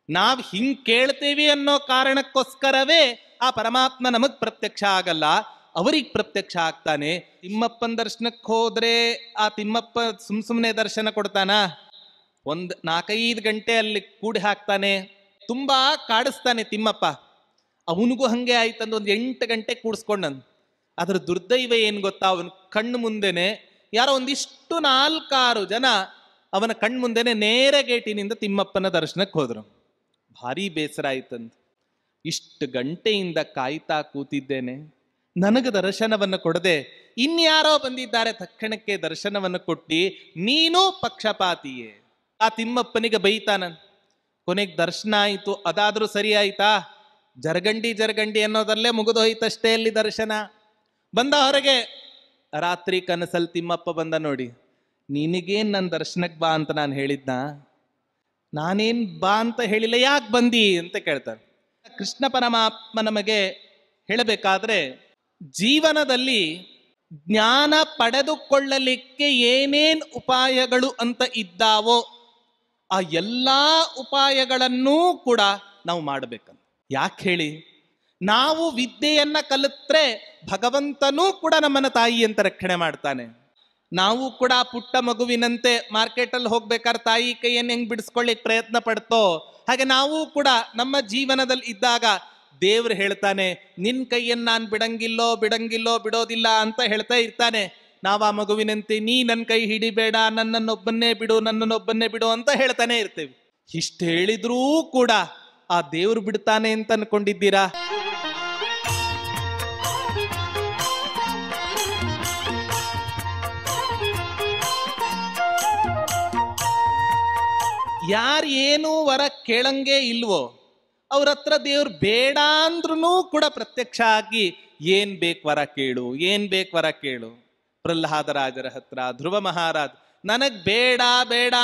ನಾವ್ ಹಿಂಗ್ ಕೇಳ್ತೇವಿ ಅನ್ನೋ ಕಾರಣಕ್ಕೋಸ್ಕರವೇ ಆ ಪರಮಾತ್ಮ ನಮಗ್ ಪ್ರತ್ಯಕ್ಷ ಆಗಲ್ಲ, ಅವರಿಗೆ ಪ್ರತ್ಯಕ್ಷ ಆಗ್ತಾನೆ. ತಿಮ್ಮಪ್ಪನ ದರ್ಶನಕ್ಕೆ ಹೋದ್ರೆ ಆ ತಿಮ್ಮಪ್ಪ ಸುಮ್ನೆ ದರ್ಶನ ಕೊಡ್ತಾನ? 4-5 ಗಂಟೆ ಅಲ್ಲಿ ಕೂಡಿ ಹಾಕ್ತಾನೆ, ತುಂಬಾ ಕಾಡಿಸ್ತಾನೆ ತಿಮ್ಮಪ್ಪ. ಅವನಿಗೂ ಹಂಗೆ ಆಯ್ತಂದು 8 ಗಂಟೆ ಕೂಡಿಸ್ಕೊಂಡನ್. ಅದ್ರ ದುರ್ದೈವ ಏನ್ ಗೊತ್ತಾ, ಅವನ ಕಣ್ಣು ಮುಂದೆನೆ ಯಾರೋ ಒಂದಿಷ್ಟು 4-6 ಜನ ಅವನ ಕಣ್ಣು ಮುಂದೆನೆ ನೇರ ಗೇಟಿನಿಂದ ತಿಮ್ಮಪ್ಪನ ದರ್ಶನಕ್ಕೆ ಹೋದ್ರು. ಭಾರಿ ಬೇಸರ ಆಯ್ತಂತ. ಇಷ್ಟು ಗಂಟೆಯಿಂದ ಕಾಯ್ತಾ ಕೂತಿದ್ದೇನೆ, ನನಗೆ ದರ್ಶನವನ್ನು ಕೊಡದೆ ಇನ್ಯಾರೋ ಬಂದಿದ್ದಾರೆ, ತಕ್ಷಣಕ್ಕೆ ದರ್ಶನವನ್ನು ಕೊಟ್ಟಿ ನೀನು ಪಕ್ಷಪಾತಿಯೇ. ಆ ತಿಮ್ಮಪ್ಪನಿಗೆ ಬೈತಾನ. ಕೊನೆಗೆ ದರ್ಶನ ಆಯಿತು, ಅದಾದ್ರೂ ಸರಿ ಆಯ್ತಾ? ಜರಗಂಡಿ ಅನ್ನೋದಲ್ಲೇ ಮುಗಿದು ಹೋಯ್ತಷ್ಟೇ ಅಲ್ಲಿ ದರ್ಶನ. ಬಂದ ಹೊರಗೆ, ರಾತ್ರಿ ಕನಸಲ್ಲಿ ತಿಮ್ಮಪ್ಪ ಬಂದ. ನೋಡಿ, ನಿನಗೇನ್ ನನ್ನ ದರ್ಶನಕ್ಕೆ ಬಾ ಅಂತ ನಾನು ಹೇಳಿದ್ನ? ನಾನೇನ್ ಬಾ ಅಂತ ಹೇಳಿಲ್ಲ, ಯಾಕೆ ಬಂದಿ ಅಂತ ಕೇಳ್ತಾರೆ. ಕೃಷ್ಣ ಪರಮಾತ್ಮ ನಮಗೆ ಹೇಳಬೇಕಾದ್ರೆ, ಜೀವನದಲ್ಲಿ ಜ್ಞಾನ ಪಡೆದುಕೊಳ್ಳಲಿಕ್ಕೆ ಏನೇನ್ ಉಪಾಯಗಳು ಅಂತ ಇದ್ದಾವೋ ಆ ಎಲ್ಲಾ ಉಪಾಯಗಳನ್ನೂ ಕೂಡ ನಾವು ಮಾಡಬೇಕಂತ. ಯಾಕೆ ಹೇಳಿ? ನಾವು ವಿದ್ಯೆಯನ್ನ ಕಲಿತ್ರೆ ಭಗವಂತನೂ ಕೂಡ ನಮ್ಮನ್ನ ತಾಯಿ ಅಂತ ರಕ್ಷಣೆ ಮಾಡ್ತಾನೆ. ನಾವು ಕೂಡ ಪುಟ್ಟ ಮಗುವಿನಂತೆ ಮಾರ್ಕೆಟಲ್ಲಿ ಹೋಗ್ಬೇಕಾದ್ರೆ ತಾಯಿ ಕೈಯನ್ನು ಹೆಂಗ್ ಬಿಡಿಸ್ಕೊಳ್ಳಿಕ್ ಪ್ರಯತ್ನ ಪಡ್ತೋ ಹಾಗೆ ನಾವು ಕೂಡ ನಮ್ಮ ಜೀವನದಲ್ಲಿ ಇದ್ದಾಗ ದೇವ್ರು ಹೇಳ್ತಾನೆ, ನಿನ್ ಕೈಯನ್ನು ನಾನು ಬಿಡಂಗಿಲ್ಲೋ ಬಿಡೋದಿಲ್ಲ ಅಂತ ಹೇಳ್ತಾ ಇರ್ತಾನೆ. ನಾವು ಆ ಮಗುವಿನಂತೆ ನೀ ನನ್ನ ಕೈ ಹಿಡಿಬೇಡ, ನನ್ನನ್ನೊಬ್ಬನ್ನೇ ಬಿಡು ಅಂತ ಹೇಳ್ತಾನೆ ಇರ್ತೇವೆ. ಇಷ್ಟು ಹೇಳಿದ್ರೂ ಕೂಡ ಆ ದೇವ್ರು ಬಿಡ್ತಾನೆ ಅಂತ ಅನ್ಕೊಂಡಿದ್ದೀರಾ? ಯಾರು ಏನೂ ವರ ಕೇಳಂಗೆ ಇಲ್ವೋ ಅವ್ರ ಹತ್ರ ದೇವ್ರು ಬೇಡ ಅಂದ್ರೂ ಕೂಡ ಪ್ರತ್ಯಕ್ಷ ಆಗಿ ಏನ್ ಬೇಕು ವರ ಕೇಳು. ಪ್ರಹ್ಲಾದರಾಜರ ಹತ್ರ ಧ್ರುವ ಮಹಾರಾಜ್ ನನಗ್ ಬೇಡ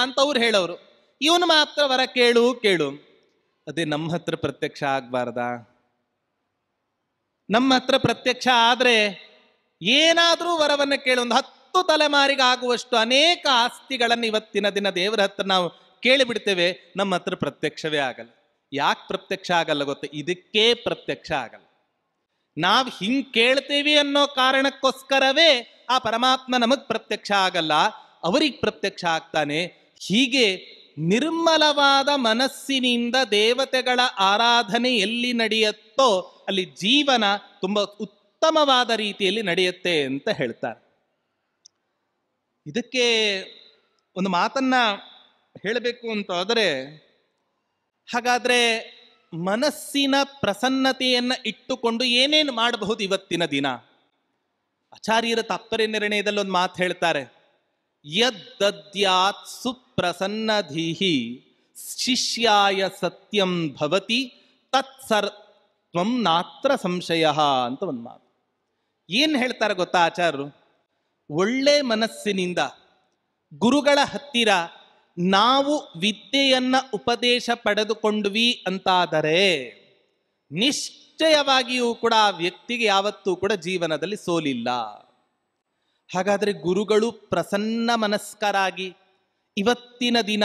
ಅಂತ ಅವ್ರು ಹೇಳೋರು, ಇವನು ಮಾತ್ರ ವರ ಕೇಳು. ಅದೇ ನಮ್ಮ ಹತ್ರ ಪ್ರತ್ಯಕ್ಷ ಆಗ್ಬಾರ್ದಾ? ನಮ್ಮ ಹತ್ರ ಪ್ರತ್ಯಕ್ಷ ಆದ್ರೆ ಏನಾದ್ರೂ ವರವನ್ನ ಕೇಳು. ಒಂದು 10 ತಲೆಮಾರಿಗೆ ಆಗುವಷ್ಟು ಅನೇಕ ಆಸ್ತಿಗಳನ್ನು ಇವತ್ತಿನ ದಿನ ದೇವರ ಹತ್ರ ನಾವು ಕೇಳಿಬಿಡ್ತೇವೆ, ನಮ್ಮ ಹತ್ರ ಪ್ರತ್ಯಕ್ಷವೇ ಆಗಲ್ಲ. ಯಾಕೆ ಪ್ರತ್ಯಕ್ಷ ಆಗಲ್ಲ ಗೊತ್ತ? ಇದಕ್ಕೇ ಪ್ರತ್ಯಕ್ಷ ಆಗಲ್ಲ. ನಾವ್ ಹಿಂಗ್ ಕೇಳ್ತೇವಿ ಅನ್ನೋ ಕಾರಣಕ್ಕೋಸ್ಕರವೇ ಆ ಪರಮಾತ್ಮ ನಮಗ್ ಪ್ರತ್ಯಕ್ಷ ಆಗಲ್ಲ, ಅವರಿಗೆ ಪ್ರತ್ಯಕ್ಷ ಆಗ್ತಾನೆ. ಹೀಗೆ ನಿರ್ಮಲವಾದ ಮನಸ್ಸಿನಿಂದ ದೇವತೆಗಳ ಆರಾಧನೆ ಎಲ್ಲಿ ನಡೆಯುತ್ತೋ ಅಲ್ಲಿ ಜೀವನ ತುಂಬಾ ಉತ್ತಮವಾದ ರೀತಿಯಲ್ಲಿ ನಡೆಯುತ್ತೆ ಅಂತ ಹೇಳ್ತಾರೆ. ಇದಕ್ಕೆ ಒಂದು ಮಾತನ್ನ ಹೇಳಬೇಕು ಅಂತ ಆದರೆ, ಹಾಗಾದ್ರೆ ಮನಸ್ಸಿನ ಪ್ರಸನ್ನತೆಯನ್ನ ಇಟ್ಟುಕೊಂಡು ಏನೇನು ಮಾಡಬಹುದು ಇವತ್ತಿನ ದಿನ? ಆಚಾರ್ಯರ ತಾತ್ಪರ್ಯ ನಿರ್ಣಯದಲ್ಲಿ ಒಂದು ಮಾತು ಹೇಳ್ತಾರೆ, ಯದ್ದದ್ಯಾತ್ ಸುಪ್ರಸನ್ನಧೀಹಿ ಶಿಷ್ಯಾಯ ಸತ್ಯಂ ಭವತಿ ತತ್ಸರ್ವಂ ನಾತ್ರ ಸಂಶಯ ಅಂತ ಒಂದು ಮಾತು. ಏನ್ ಹೇಳ್ತಾರೆ ಗೊತ್ತಾ ಆಚಾರ್ಯರು? ಒಳ್ಳೆ ಮನಸ್ಸಿನಿಂದ ಗುರುಗಳ ಹತ್ತಿರ ನಾವು ವಿದ್ಯೆಯನ್ನ ಉಪದೇಶ ಪಡೆದುಕೊಂಡ್ವಿ ಅಂತಾದರೆ ನಿಶ್ಚಯವಾಗಿಯೂ ಕೂಡ ಆ ವ್ಯಕ್ತಿಗೆ ಯಾವತ್ತೂ ಕೂಡ ಜೀವನದಲ್ಲಿ ಸೋಲಿಲ್ಲ. ಹಾಗಾದ್ರೆ ಗುರುಗಳು ಪ್ರಸನ್ನ ಮನಸ್ಕರಾಗಿ ಇವತ್ತಿನ ದಿನ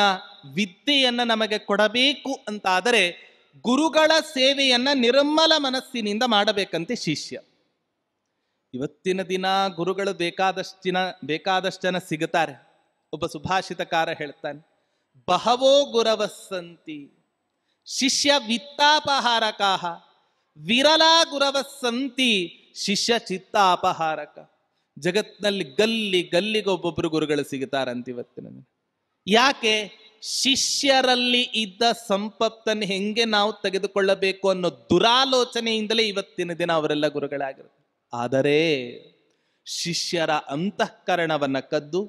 ವಿದ್ಯೆಯನ್ನ ನಮಗೆ ಕೊಡಬೇಕು ಅಂತಾದರೆ ಗುರುಗಳ ಸೇವೆಯನ್ನ ನಿರ್ಮಲ ಮನಸ್ಸಿನಿಂದ ಮಾಡಬೇಕಂತೆ ಶಿಷ್ಯ. ಇವತ್ತಿನ ದಿನ ಗುರುಗಳು ಬೇಕಾದಷ್ಟು ಜನ ಸಿಗುತ್ತಾರೆ. ಒಬ್ಬ ಸುಭಾಷಿತಕಾರ ಹೇಳ್ತಾನೆ, ಬಹವೋ ಗುರವಸ್ಸಂತಿ ಶಿಷ್ಯ ವಿತ್ತಾಪಹಾರಕಾಹ ವಿರಲಾ ಗುರವಸ್ಸಂತಿ ಶಿಷ್ಯ ಚಿತ್ತಾಪಹಾರಕ. ಜಗತ್ನಲ್ಲಿ ಗಲ್ಲಿಗೆ ಒಬ್ಬೊಬ್ರು ಗುರುಗಳು ಸಿಗುತ್ತಾರಂತ ಇವತ್ತಿನ ದಿನ. ಯಾಕೆ? ಶಿಷ್ಯರಲ್ಲಿ ಇದ್ದ ಸಂಪತ್ತನ್ನು ಹೆಂಗೆ ನಾವು ತೆಗೆದುಕೊಳ್ಳಬೇಕು ಅನ್ನೋ ದುರಾಲೋಚನೆಯಿಂದಲೇ ಇವತ್ತಿನ ದಿನ ಅವರೆಲ್ಲ ಗುರುಗಳಾಗಿರುತ್ತೆ. ಆದರೆ ಶಿಷ್ಯರ ಅಂತಃಕರಣವನ್ನ ಕದ್ದು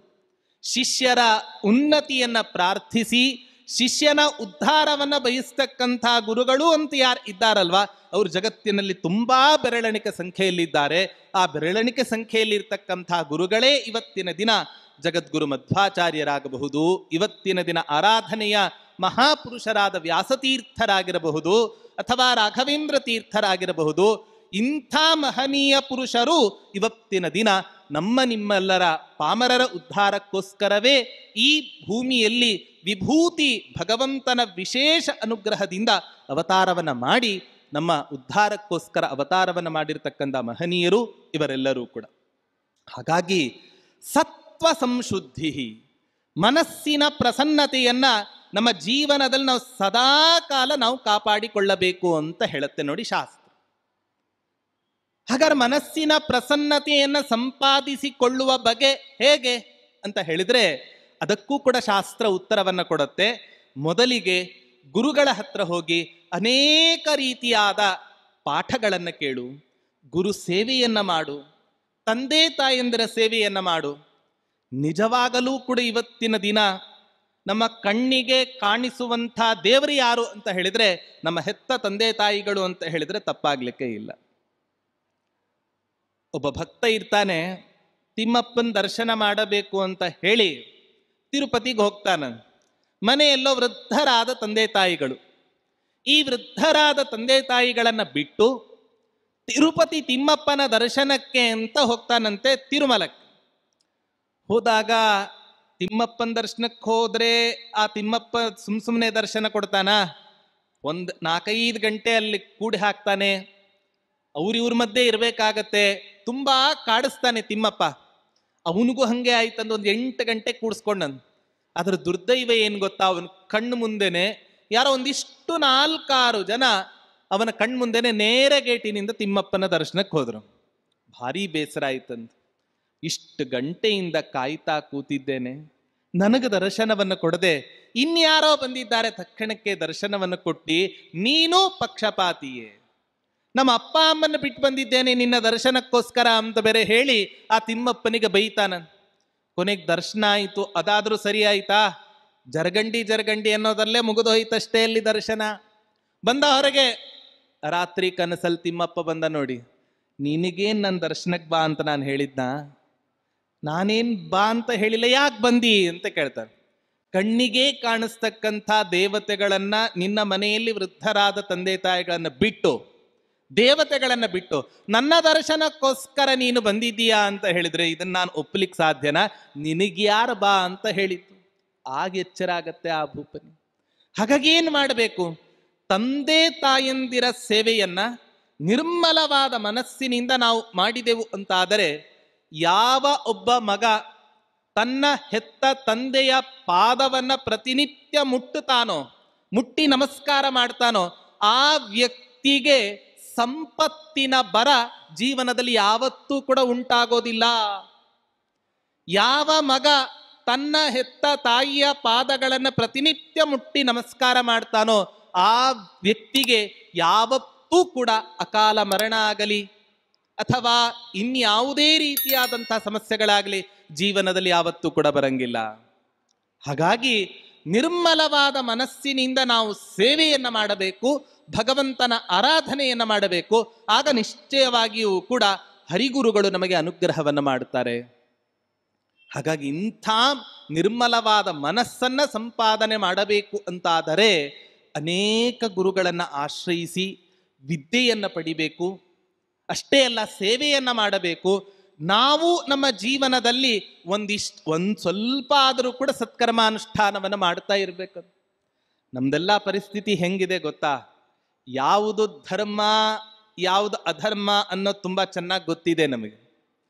ಶಿಷ್ಯರ ಉನ್ನತಿಯನ್ನ ಪ್ರಾರ್ಥಿಸಿ ಶಿಷ್ಯನ ಉದ್ಧಾರವನ್ನ ಬಯಸ್ತಕ್ಕಂಥ ಗುರುಗಳು ಅಂತ ಯಾರು ಇದ್ದಾರಲ್ವಾ, ಅವರು ಜಗತ್ತಿನಲ್ಲಿ ತುಂಬಾ ಬೆರಳೆಣಿಕೆ ಸಂಖ್ಯೆಯಲ್ಲಿದ್ದಾರೆ. ಆ ಬೆರಳೆಣಿಕೆ ಸಂಖ್ಯೆಯಲ್ಲಿ ಇರ್ತಕ್ಕಂಥ ಗುರುಗಳೇ ಇವತ್ತಿನ ದಿನ ಜಗದ್ಗುರು ಮಧ್ವಾಚಾರ್ಯರಾಗಬಹುದು, ಇವತ್ತಿನ ದಿನ ಆರಾಧನೆಯ ಮಹಾಪುರುಷರಾದ ವ್ಯಾಸತೀರ್ಥರಾಗಿರಬಹುದು ಅಥವಾ ರಾಘವೇಂದ್ರ ತೀರ್ಥರಾಗಿರಬಹುದು. ಇಂಥ ಮಹನೀಯ ಪುರುಷರು ಇವತ್ತಿನ ದಿನ ನಮ್ಮ ನಿಮ್ಮೆಲ್ಲರ ಪಾಮರರ ಉದ್ಧಾರಕ್ಕೋಸ್ಕರವೇ ಈ ಭೂಮಿಯಲ್ಲಿ ವಿಭೂತಿ ಭಗವಂತನ ವಿಶೇಷ ಅನುಗ್ರಹದಿಂದ ಅವತಾರವನ್ನು ಮಾಡಿ ನಮ್ಮ ಉದ್ಧಾರಕ್ಕೋಸ್ಕರ ಅವತಾರವನ್ನು ಮಾಡಿರ್ತಕ್ಕಂಥ ಮಹನೀಯರು ಇವರೆಲ್ಲರೂ ಕೂಡ. ಹಾಗಾಗಿ ಸತ್ವ ಸಂಶುದ್ಧಿ, ಮನಸ್ಸಿನ ಪ್ರಸನ್ನತೆಯನ್ನ ನಮ್ಮ ಜೀವನದಲ್ಲಿ ನಾವು ಸದಾ ಕಾಲ ನಾವು ಕಾಪಾಡಿಕೊಳ್ಳಬೇಕು ಅಂತ ಹೇಳುತ್ತೆ ನೋಡಿ ಶಾಸ್ತ್ರ. ಹಾಗಾದ್ರೆ ಮನಸ್ಸಿನ ಪ್ರಸನ್ನತೆಯನ್ನು ಸಂಪಾದಿಸಿಕೊಳ್ಳುವ ಬಗೆ ಹೇಗೆ ಅಂತ ಹೇಳಿದ್ರೆ ಅದಕ್ಕೂ ಕೂಡ ಶಾಸ್ತ್ರ ಉತ್ತರವನ್ನು ಕೊಡುತ್ತೆ. ಮೊದಲಿಗೆ ಗುರುಗಳ ಹತ್ರ ಹೋಗಿ ಅನೇಕ ರೀತಿಯಾದ ಪಾಠಗಳನ್ನು ಕೇಳು, ಗುರು ಸೇವೆಯನ್ನ ಮಾಡು, ತಂದೆ ತಾಯಂದಿರ ಸೇವೆಯನ್ನ ಮಾಡು. ನಿಜವಾಗಲೂ ಕೂಡ ಇವತ್ತಿನ ದಿನ ನಮ್ಮ ಕಣ್ಣಿಗೆ ಕಾಣಿಸುವಂಥ ದೇವರು ಯಾರು ಅಂತ ಹೇಳಿದ್ರೆ ನಮ್ಮ ಹೆತ್ತ ತಂದೆ ತಾಯಿಗಳು ಅಂತ ಹೇಳಿದ್ರೆ ತಪ್ಪಾಗ್ಲಿಕ್ಕೆ ಇಲ್ಲ. ಒಬ್ಬ ಭಕ್ತ ಇರ್ತಾನೆ, ತಿಮ್ಮಪ್ಪನ ದರ್ಶನ ಮಾಡಬೇಕು ಅಂತ ಹೇಳಿ ತಿರುಪತಿಗೆ ಹೋಗ್ತಾನ. ಮನೆಯಲ್ಲೋ ವೃದ್ಧರಾದ ತಂದೆ ತಾಯಿಗಳು. ಈ ವೃದ್ಧರಾದ ತಂದೆ ತಾಯಿಗಳನ್ನ ಬಿಟ್ಟು ತಿರುಪತಿ ತಿಮ್ಮಪ್ಪನ ದರ್ಶನಕ್ಕೆ ಅಂತ ಹೋಗ್ತಾನಂತೆ ತಿರುಮಲಕ್ಕೆ. ಹೋದಾಗ ತಿಮ್ಮಪ್ಪನ ದರ್ಶನಕ್ಕೆ ಹೋದ್ರೆ ಆ ತಿಮ್ಮಪ್ಪ ಸುಮ್ಮನೆ ದರ್ಶನ ಕೊಡ್ತಾನ? 4-5 ಗಂಟೆ ಅಲ್ಲಿ ಕೂಡಿ ಹಾಕ್ತಾನೆ, ಅವ್ರಿವ್ರ ಮಧ್ಯೆ ಇರ್ಬೇಕಾಗತ್ತೆ, ತುಂಬಾ ಕಾಡಿಸ್ತಾನೆ ತಿಮ್ಮಪ್ಪ. ಅವನಿಗೂ ಹಂಗೆ ಆಯ್ತಂದು 8 ಗಂಟೆ ಕೂಡಿಸ್ಕೊಂಡನ್. ಅದ್ರ ದುರ್ದೈವ ಏನ್ ಗೊತ್ತಾ, ಅವನ ಕಣ್ಣು ಮುಂದೆನೆ ಯಾರೋ ಒಂದಿಷ್ಟು 4-6 ಜನ ಅವನ ಕಣ್ಮುಂದೆನೆ ನೇರ ಗೇಟಿನಿಂದ ತಿಮ್ಮಪ್ಪನ ದರ್ಶನಕ್ಕೆ ಹೋದ್ರು. ಭಾರಿ ಬೇಸರ ಆಯ್ತಂತ. ಇಷ್ಟು ಗಂಟೆಯಿಂದ ಕಾಯ್ತಾ ಕೂತಿದ್ದೇನೆ, ನನಗೆ ದರ್ಶನವನ್ನು ಕೊಡದೆ ಇನ್ಯಾರೋ ಬಂದಿದ್ದಾರೆ ತಕ್ಷಣಕ್ಕೆ ದರ್ಶನವನ್ನು ಕೊಟ್ಟಿ, ನೀನು ಪಕ್ಷಪಾತಿಯೇ, ನಮ್ಮ ಅಪ್ಪ ಅಮ್ಮನ ಬಿಟ್ಟು ಬಂದಿದ್ದೇನೆ ನಿನ್ನ ದರ್ಶನಕ್ಕೋಸ್ಕರ ಅಂತ ಬೇರೆ ಹೇಳಿ ಆ ತಿಮ್ಮಪ್ಪನಿಗೆ ಬೈತಾನ. ಕೊನೆಗೆ ದರ್ಶನ ಆಯಿತು, ಅದಾದ್ರೂ ಸರಿ ಆಯ್ತಾ? ಜರಗಂಡಿ ಅನ್ನೋದಲ್ಲೇ ಮುಗಿದೋಯ್ತಷ್ಟೇ ಅಲ್ಲಿ ದರ್ಶನ. ಬಂದ ಹೊರಗೆ ರಾತ್ರಿ ಕನಸಲ್ಲಿ ತಿಮ್ಮಪ್ಪ ಬಂದ ನೋಡಿ, ನಿನಗೇನ್ ನನ್ನ ದರ್ಶನಕ್ಕೆ ಬಾ ಅಂತ ನಾನು ಹೇಳಿದ್ನ? ನಾನೇನ್ ಬಾ ಅಂತ ಹೇಳಿಲ್ಲ, ಯಾಕೆ ಬಂದಿ ಅಂತ ಕೇಳ್ತಾರೆ. ಕಣ್ಣಿಗೆ ಕಾಣಿಸ್ತಕ್ಕಂಥ ದೇವತೆಗಳನ್ನ, ನಿನ್ನ ಮನೆಯಲ್ಲಿ ವೃದ್ಧರಾದ ತಂದೆ ತಾಯಿಗಳನ್ನ ಬಿಟ್ಟು, ದೇವತೆಗಳನ್ನ ಬಿಟ್ಟು ನನ್ನ ದರ್ಶನಕ್ಕೋಸ್ಕರ ನೀನು ಬಂದಿದ್ದೀಯಾ ಅಂತ ಹೇಳಿದ್ರೆ ಇದನ್ನ ನಾನು ಒಪ್ಪಲಿಕ್ಕೆ ಸಾಧ್ಯನಾ? ನಿನಗ್ಯಾರು ಬಾ ಅಂತ ಹೇಳಿತ್ತು? ಆಗ ಎಚ್ಚರ ಆಗತ್ತೆ ಆ ಭೂಪನಿ. ಹಾಗಾಗಿ ಏನ್ ಮಾಡಬೇಕು? ತಂದೆ ತಾಯಂದಿರ ಸೇವೆಯನ್ನ ನಿರ್ಮಲವಾದ ಮನಸ್ಸಿನಿಂದ ನಾವು ಮಾಡಿದೆವು ಅಂತಾದರೆ, ಯಾವ ಒಬ್ಬ ಮಗ ತನ್ನ ಹೆತ್ತ ತಂದೆಯ ಪಾದವನ್ನ ಪ್ರತಿನಿತ್ಯ ಮುಟ್ಟುತ್ತಾನೋ, ಮುಟ್ಟಿ ನಮಸ್ಕಾರ ಮಾಡ್ತಾನೋ, ಆ ವ್ಯಕ್ತಿಗೆ ಸಂಪತ್ತಿನ ಬರ ಜೀವನದಲ್ಲಿ ಯಾವತ್ತೂ ಕೂಡ ಉಂಟಾಗೋದಿಲ್ಲ. ಯಾವ ಮಗ ತನ್ನ ಹೆತ್ತ ತಾಯಿಯ ಪಾದಗಳನ್ನು ಪ್ರತಿನಿತ್ಯ ಮುಟ್ಟಿ ನಮಸ್ಕಾರ ಮಾಡ್ತಾನೋ ಆ ವ್ಯಕ್ತಿಗೆ ಯಾವತ್ತೂ ಕೂಡ ಅಕಾಲ ಮರಣ ಆಗಲಿ ಅಥವಾ ಇನ್ಯಾವುದೇ ರೀತಿಯಾದಂತಹ ಸಮಸ್ಯೆಗಳಾಗಲಿ ಜೀವನದಲ್ಲಿ ಯಾವತ್ತೂ ಕೂಡ ಬರಂಗಿಲ್ಲ. ಹಾಗಾಗಿ ನಿರ್ಮಲವಾದ ಮನಸ್ಸಿನಿಂದ ನಾವು ಸೇವೆಯನ್ನ ಮಾಡಬೇಕು, ಭಗವಂತನ ಆರಾಧನೆಯನ್ನ ಮಾಡಬೇಕು. ಆಗ ನಿಶ್ಚಯವಾಗಿಯೂ ಕೂಡ ಹರಿಗುರುಗಳು ನಮಗೆ ಅನುಗ್ರಹವನ್ನು ಮಾಡುತ್ತಾರೆ. ಹಾಗಾಗಿ ಇಂಥ ನಿರ್ಮಲವಾದ ಮನಸ್ಸನ್ನ ಸಂಪಾದನೆ ಮಾಡಬೇಕು ಅಂತಾದರೆ ಅನೇಕ ಗುರುಗಳನ್ನು ಆಶ್ರಯಿಸಿ ವಿದ್ಯೆಯನ್ನು ಪಡಿಬೇಕು. ಅಷ್ಟೇ ಅಲ್ಲ, ಸೇವೆಯನ್ನ ಮಾಡಬೇಕು. ನಾವು ನಮ್ಮ ಜೀವನದಲ್ಲಿ ಒಂದು ಸ್ವಲ್ಪ ಆದರೂ ಕೂಡ ಸತ್ಕರ್ಮಾನುಷ್ಠಾನವನ್ನು ಮಾಡ್ತಾ ಇರಬೇಕು. ನಮ್ದೆಲ್ಲ ಪರಿಸ್ಥಿತಿ ಹೆಂಗಿದೆ ಗೊತ್ತಾ? ಯಾವುದು ಧರ್ಮ ಯಾವುದು ಅಧರ್ಮ ಅನ್ನೋದು ತುಂಬಾ ಚೆನ್ನಾಗಿ ಗೊತ್ತಿದೆ ನಮಗೆ.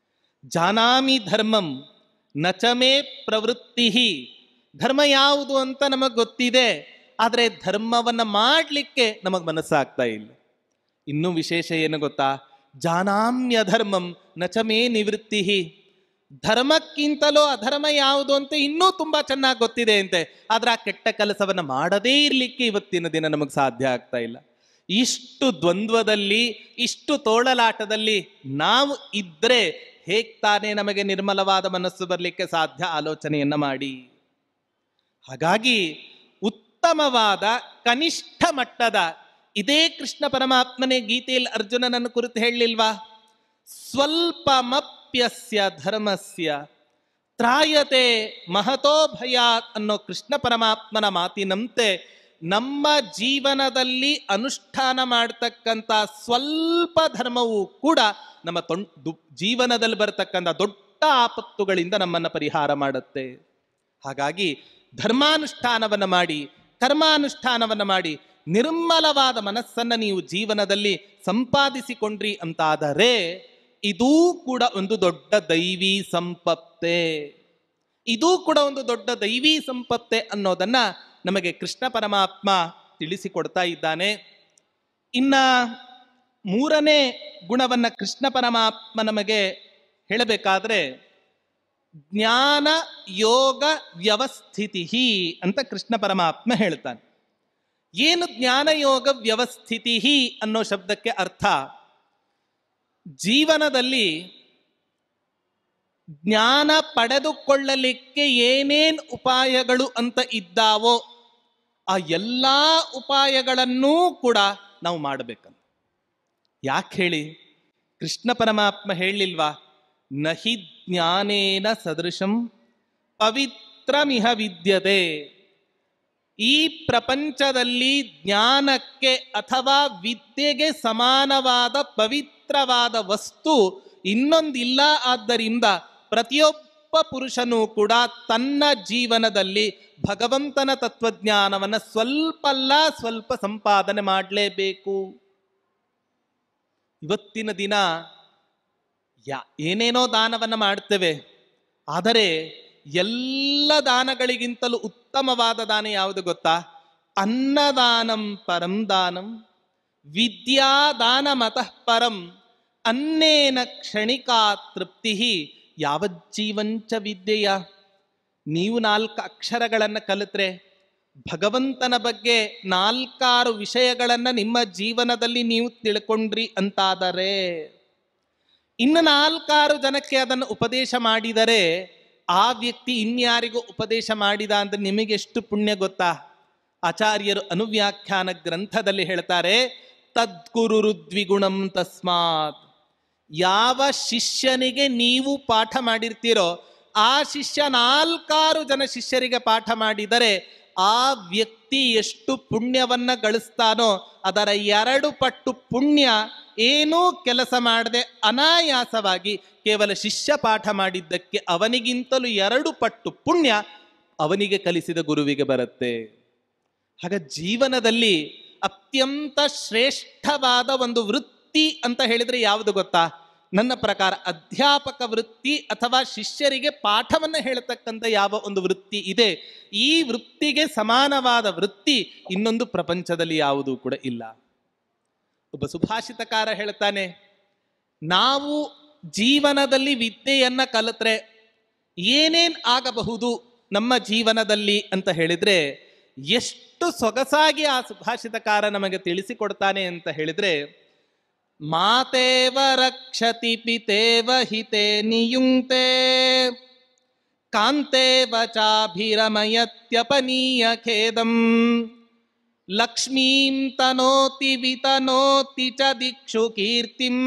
ಜಾನಾಮಿ ಧರ್ಮಂ ನಚಮೇ ಪ್ರವೃತ್ತಿ. ಧರ್ಮ ಯಾವುದು ಅಂತ ನಮಗೆ ಗೊತ್ತಿದೆ, ಆದರೆ ಧರ್ಮವನ್ನ ಮಾಡಲಿಕ್ಕೆ ನಮಗೆ ಮನಸ್ಸಾಗ್ತಾ ಇಲ್ಲ. ಇನ್ನೂ ವಿಶೇಷ ಏನು ಗೊತ್ತಾ? ಜಾನಾಮ್ಯ ಧರ್ಮಂ ನಚಮೇ ನಿವೃತ್ತಿ. ಧರ್ಮಕ್ಕಿಂತಲೂ ಅಧರ್ಮ ಯಾವುದು ಅಂತ ಇನ್ನೂ ತುಂಬಾ ಚೆನ್ನಾಗಿ ಗೊತ್ತಿದೆ ಅಂತೆ, ಆದ್ರೆ ಆ ಕೆಟ್ಟ ಕೆಲಸವನ್ನ ಮಾಡದೇ ಇರ್ಲಿಕ್ಕೆ ಇವತ್ತಿನ ದಿನ ನಮಗೆ ಸಾಧ್ಯ ಆಗ್ತಾ ಇಲ್ಲ. ಇಷ್ಟು ದ್ವಂದ್ವದಲ್ಲಿ, ಇಷ್ಟು ತೋಳಲಾಟದಲ್ಲಿ ನಾವು ಇದ್ರೆ ಹೇಗ್ ತಾನೇ ನಮಗೆ ನಿರ್ಮಲವಾದ ಮನಸ್ಸು ಬರಲಿಕ್ಕೆ ಸಾಧ್ಯ? ಆಲೋಚನೆಯನ್ನ ಮಾಡಿ. ಹಾಗಾಗಿ ಉತ್ತಮವಾದ ಕನಿಷ್ಠ ಮಟ್ಟದ, ಇದೇ ಕೃಷ್ಣ ಪರಮಾತ್ಮನೇ ಗೀತೆಯಲ್ಲಿ ಅರ್ಜುನನನ್ನು ಕುರಿತು ಹೇಳಲಿಲ್ವಾ? ಸ್ವಲ್ಪಮಪ್ಯಸ್ಯ ಧರ್ಮಸ್ಯ ತ್ರಾಯತೆ ಮಹತೋ ಭಯಾತ್ ಅನ್ನೋ ಕೃಷ್ಣ ಪರಮಾತ್ಮನ ಮಾತಿನಂತೆ ನಮ್ಮ ಜೀವನದಲ್ಲಿ ಅನುಷ್ಠಾನ ಮಾಡತಕ್ಕಂಥ ಸ್ವಲ್ಪ ಧರ್ಮವೂ ಕೂಡ ನಮ್ಮ ಜೀವನದಲ್ಲಿ ಬರತಕ್ಕಂಥ ದೊಡ್ಡ ಆಪತ್ತುಗಳಿಂದ ನಮ್ಮನ್ನು ಪರಿಹಾರ ಮಾಡುತ್ತೆ. ಹಾಗಾಗಿ ಧರ್ಮಾನುಷ್ಠಾನವನ್ನು ಮಾಡಿ, ಕರ್ಮಾನುಷ್ಠಾನವನ್ನು ಮಾಡಿ ನಿರ್ಮಲವಾದ ಮನಸ್ಸನ್ನು ನೀವು ಜೀವನದಲ್ಲಿ ಸಂಪಾದಿಸಿಕೊಂಡ್ರಿ ಅಂತಾದರೆ ಇದೂ ಕೂಡ ಒಂದು ದೊಡ್ಡ ದೈವಿ ಸಂಪತ್ತೆ. ಇದೂ ಕೂಡ ಒಂದು ದೊಡ್ಡ ದೈವಿ ಸಂಪತ್ತೆ ಅನ್ನೋದನ್ನ ನಮಗೆ ಕೃಷ್ಣ ಪರಮಾತ್ಮ ತಿಳಿಸಿಕೊಡ್ತಾ ಇದ್ದಾನೆ. ಇನ್ನ ಮೂರನೇ ಗುಣವನ್ನ ಕೃಷ್ಣ ಪರಮಾತ್ಮ ನಮಗೆ ಹೇಳಬೇಕಾದ್ರೆ ಜ್ಞಾನ ಯೋಗ ವ್ಯವಸ್ಥಿತಿ ಅಂತ ಕೃಷ್ಣ ಪರಮಾತ್ಮ ಹೇಳ್ತಾನೆ. ಏನು ಜ್ಞಾನ ಯೋಗ ವ್ಯವಸ್ಥಿತಿ ಅನ್ನೋ ಶಬ್ದಕ್ಕೆ ಅರ್ಥ, ಜೀವನದಲ್ಲಿ ಜ್ಞಾನ ಪಡೆದುಕೊಳ್ಳಲಿಕ್ಕೆ ಏನೇನು ಉಪಾಯಗಳು ಅಂತ ಇದ್ದಾವೋ ಆ ಎಲ್ಲ ಉಪಾಯಗಳನ್ನೂ ಕೂಡ ನಾವು ಮಾಡಬೇಕಂತ. ಯಾಕೆ ಹೇಳಿ? ಕೃಷ್ಣ ಪರಮಾತ್ಮ ಹೇಳಿಲ್ವಾ, ನಹಿ ಜ್ಞಾನೇನ ಸದೃಶಂ ಪವಿತ್ರಮಿಹ ವಿದ್ಯತೆ. ಈ ಪ್ರಪಂಚದಲ್ಲಿ ಜ್ಞಾನಕ್ಕೆ ಅಥವಾ ವಿದ್ಯೆಗೆ ಸಮಾನವಾದ ಪವಿತ್ರವಾದ ವಸ್ತು ಇನ್ನೊಂದಿಲ್ಲ. ಆದ್ದರಿಂದ ಪ್ರತಿಯೊಬ್ಬ ಪುರುಷನೂ ಕೂಡ ತನ್ನ ಜೀವನದಲ್ಲಿ ಭಗವಂತನ ತತ್ವಜ್ಞಾನವನ್ನು ಸ್ವಲ್ಪ ಸಂಪಾದನೆ ಮಾಡಲೇಬೇಕು. ಇವತ್ತಿನ ದಿನ ಏನೇನೋ ದಾನವನ್ನು ಮಾಡ್ತೇವೆ, ಆದರೆ ಎಲ್ಲ ದಾನಗಳಿಗಿಂತಲೂ ಉತ್ತಮವಾದ ದಾನ ಯಾವುದು ಗೊತ್ತಾ? ಅನ್ನದಾನಂ ಪರಂ ದಾನಂ ವಿದ್ಯಾದಾನಮತಃ ಪರಂ ಅನ್ನೇನ ಕ್ಷಣಿಕಾ ತೃಪ್ತಿ ಯಾವಜ್ಜೀವಂಚ ವಿದ್ಯೆಯ. ನೀವು 4 ಅಕ್ಷರಗಳನ್ನು ಕಲಿತ್ರೆ, ಭಗವಂತನ ಬಗ್ಗೆ 4 ವಿಷಯಗಳನ್ನು ನಿಮ್ಮ ಜೀವನದಲ್ಲಿ ನೀವು ತಿಳ್ಕೊಂಡ್ರಿ ಅಂತಾದರೆ, ಇನ್ನು 4 ಜನಕ್ಕೆ ಅದನ್ನು ಉಪದೇಶ ಮಾಡಿದರೆ ಆ ವ್ಯಕ್ತಿ ಇನ್ಯಾರಿಗೂ ಉಪದೇಶ ಮಾಡಿದ ಅಂದ್ರೆ ನಿಮಗೆಷ್ಟು ಪುಣ್ಯ ಗೊತ್ತಾ? ಆಚಾರ್ಯರು ಅನುವ್ಯಾಖ್ಯಾನ ಗ್ರಂಥದಲ್ಲಿ ಹೇಳ್ತಾರೆ, ತದ್ಗುರು ದ್ವಿಗುಣಂ ತಸ್ಮಾತ್. ಯಾವ ಶಿಷ್ಯನಿಗೆ ನೀವು ಪಾಠ ಮಾಡಿರ್ತೀರೋ ಆ ಶಿಷ್ಯ 4 ಜನ ಶಿಷ್ಯರಿಗೆ ಪಾಠ ಮಾಡಿದರೆ ಆ ವ್ಯಕ್ತಿ ಎಷ್ಟು ಪುಣ್ಯವನ್ನ ಗಳಿಸ್ತಾನೋ ಅದರ 2 ಪಟ್ಟು ಪುಣ್ಯ ಏನೂ ಕೆಲಸ ಮಾಡದೆ ಅನಾಯಾಸವಾಗಿ ಕೇವಲ ಶಿಷ್ಯ ಪಾಠ ಮಾಡಿದ್ದಕ್ಕೆ ಅವನಿಗಿಂತಲೂ 2 ಪಟ್ಟು ಪುಣ್ಯ ಅವನಿಗೆ ಕಲಿಸಿದ ಗುರುವಿಗೆ ಬರುತ್ತೆ. ಹಾಗ ಜೀವನದಲ್ಲಿ ಅತ್ಯಂತ ಶ್ರೇಷ್ಠವಾದ ಒಂದು ವೃತ್ತಿ ಅಂತ ಹೇಳಿದ್ರೆ ಯಾವುದು ಗೊತ್ತಾ? ನನ್ನ ಪ್ರಕಾರ ಅಧ್ಯಾಪಕ ವೃತ್ತಿ ಅಥವಾ ಶಿಷ್ಯರಿಗೆ ಪಾಠವನ್ನು ಹೇಳ್ತಕ್ಕಂಥ ಯಾವ ಒಂದು ವೃತ್ತಿ ಇದೆ, ಈ ವೃತ್ತಿಗೆ ಸಮಾನವಾದ ವೃತ್ತಿ ಇನ್ನೊಂದು ಪ್ರಪಂಚದಲ್ಲಿ ಯಾವುದೂ ಕೂಡ ಇಲ್ಲ. ಒಬ್ಬ ಸುಭಾಷಿತಕಾರ ಹೇಳ್ತಾನೆ, ನಾವು ಜೀವನದಲ್ಲಿ ವಿದ್ಯೆಯನ್ನ ಕಲಿತ್ರೆ ಏನೇನ್ ಆಗಬಹುದು ನಮ್ಮ ಜೀವನದಲ್ಲಿ ಅಂತ ಹೇಳಿದ್ರೆ ಎಷ್ಟು ಸೊಗಸಾಗಿ ಆ ಸುಭಾಷಿತಕಾರ ನಮಗೆ ತಿಳಿಸಿಕೊಡ್ತಾನೆ ಅಂತ ಹೇಳಿದ್ರೆ, ಮಾತೇವ ರಕ್ಷತಿ ಪಿತೇವ ಹಿತೆ ನಿಯುಂಕ್ತೆ ಕಾಂತೇವ ಚಾಭಿರಮಯತ್ಯಪನೀಯ ಖೇದಂ ಲಕ್ಷ್ಮೀಂ ತನೋತಿ ವಿತನೋತಿ ಚ ದಿಕ್ಷು ಕೀರ್ತಿಂ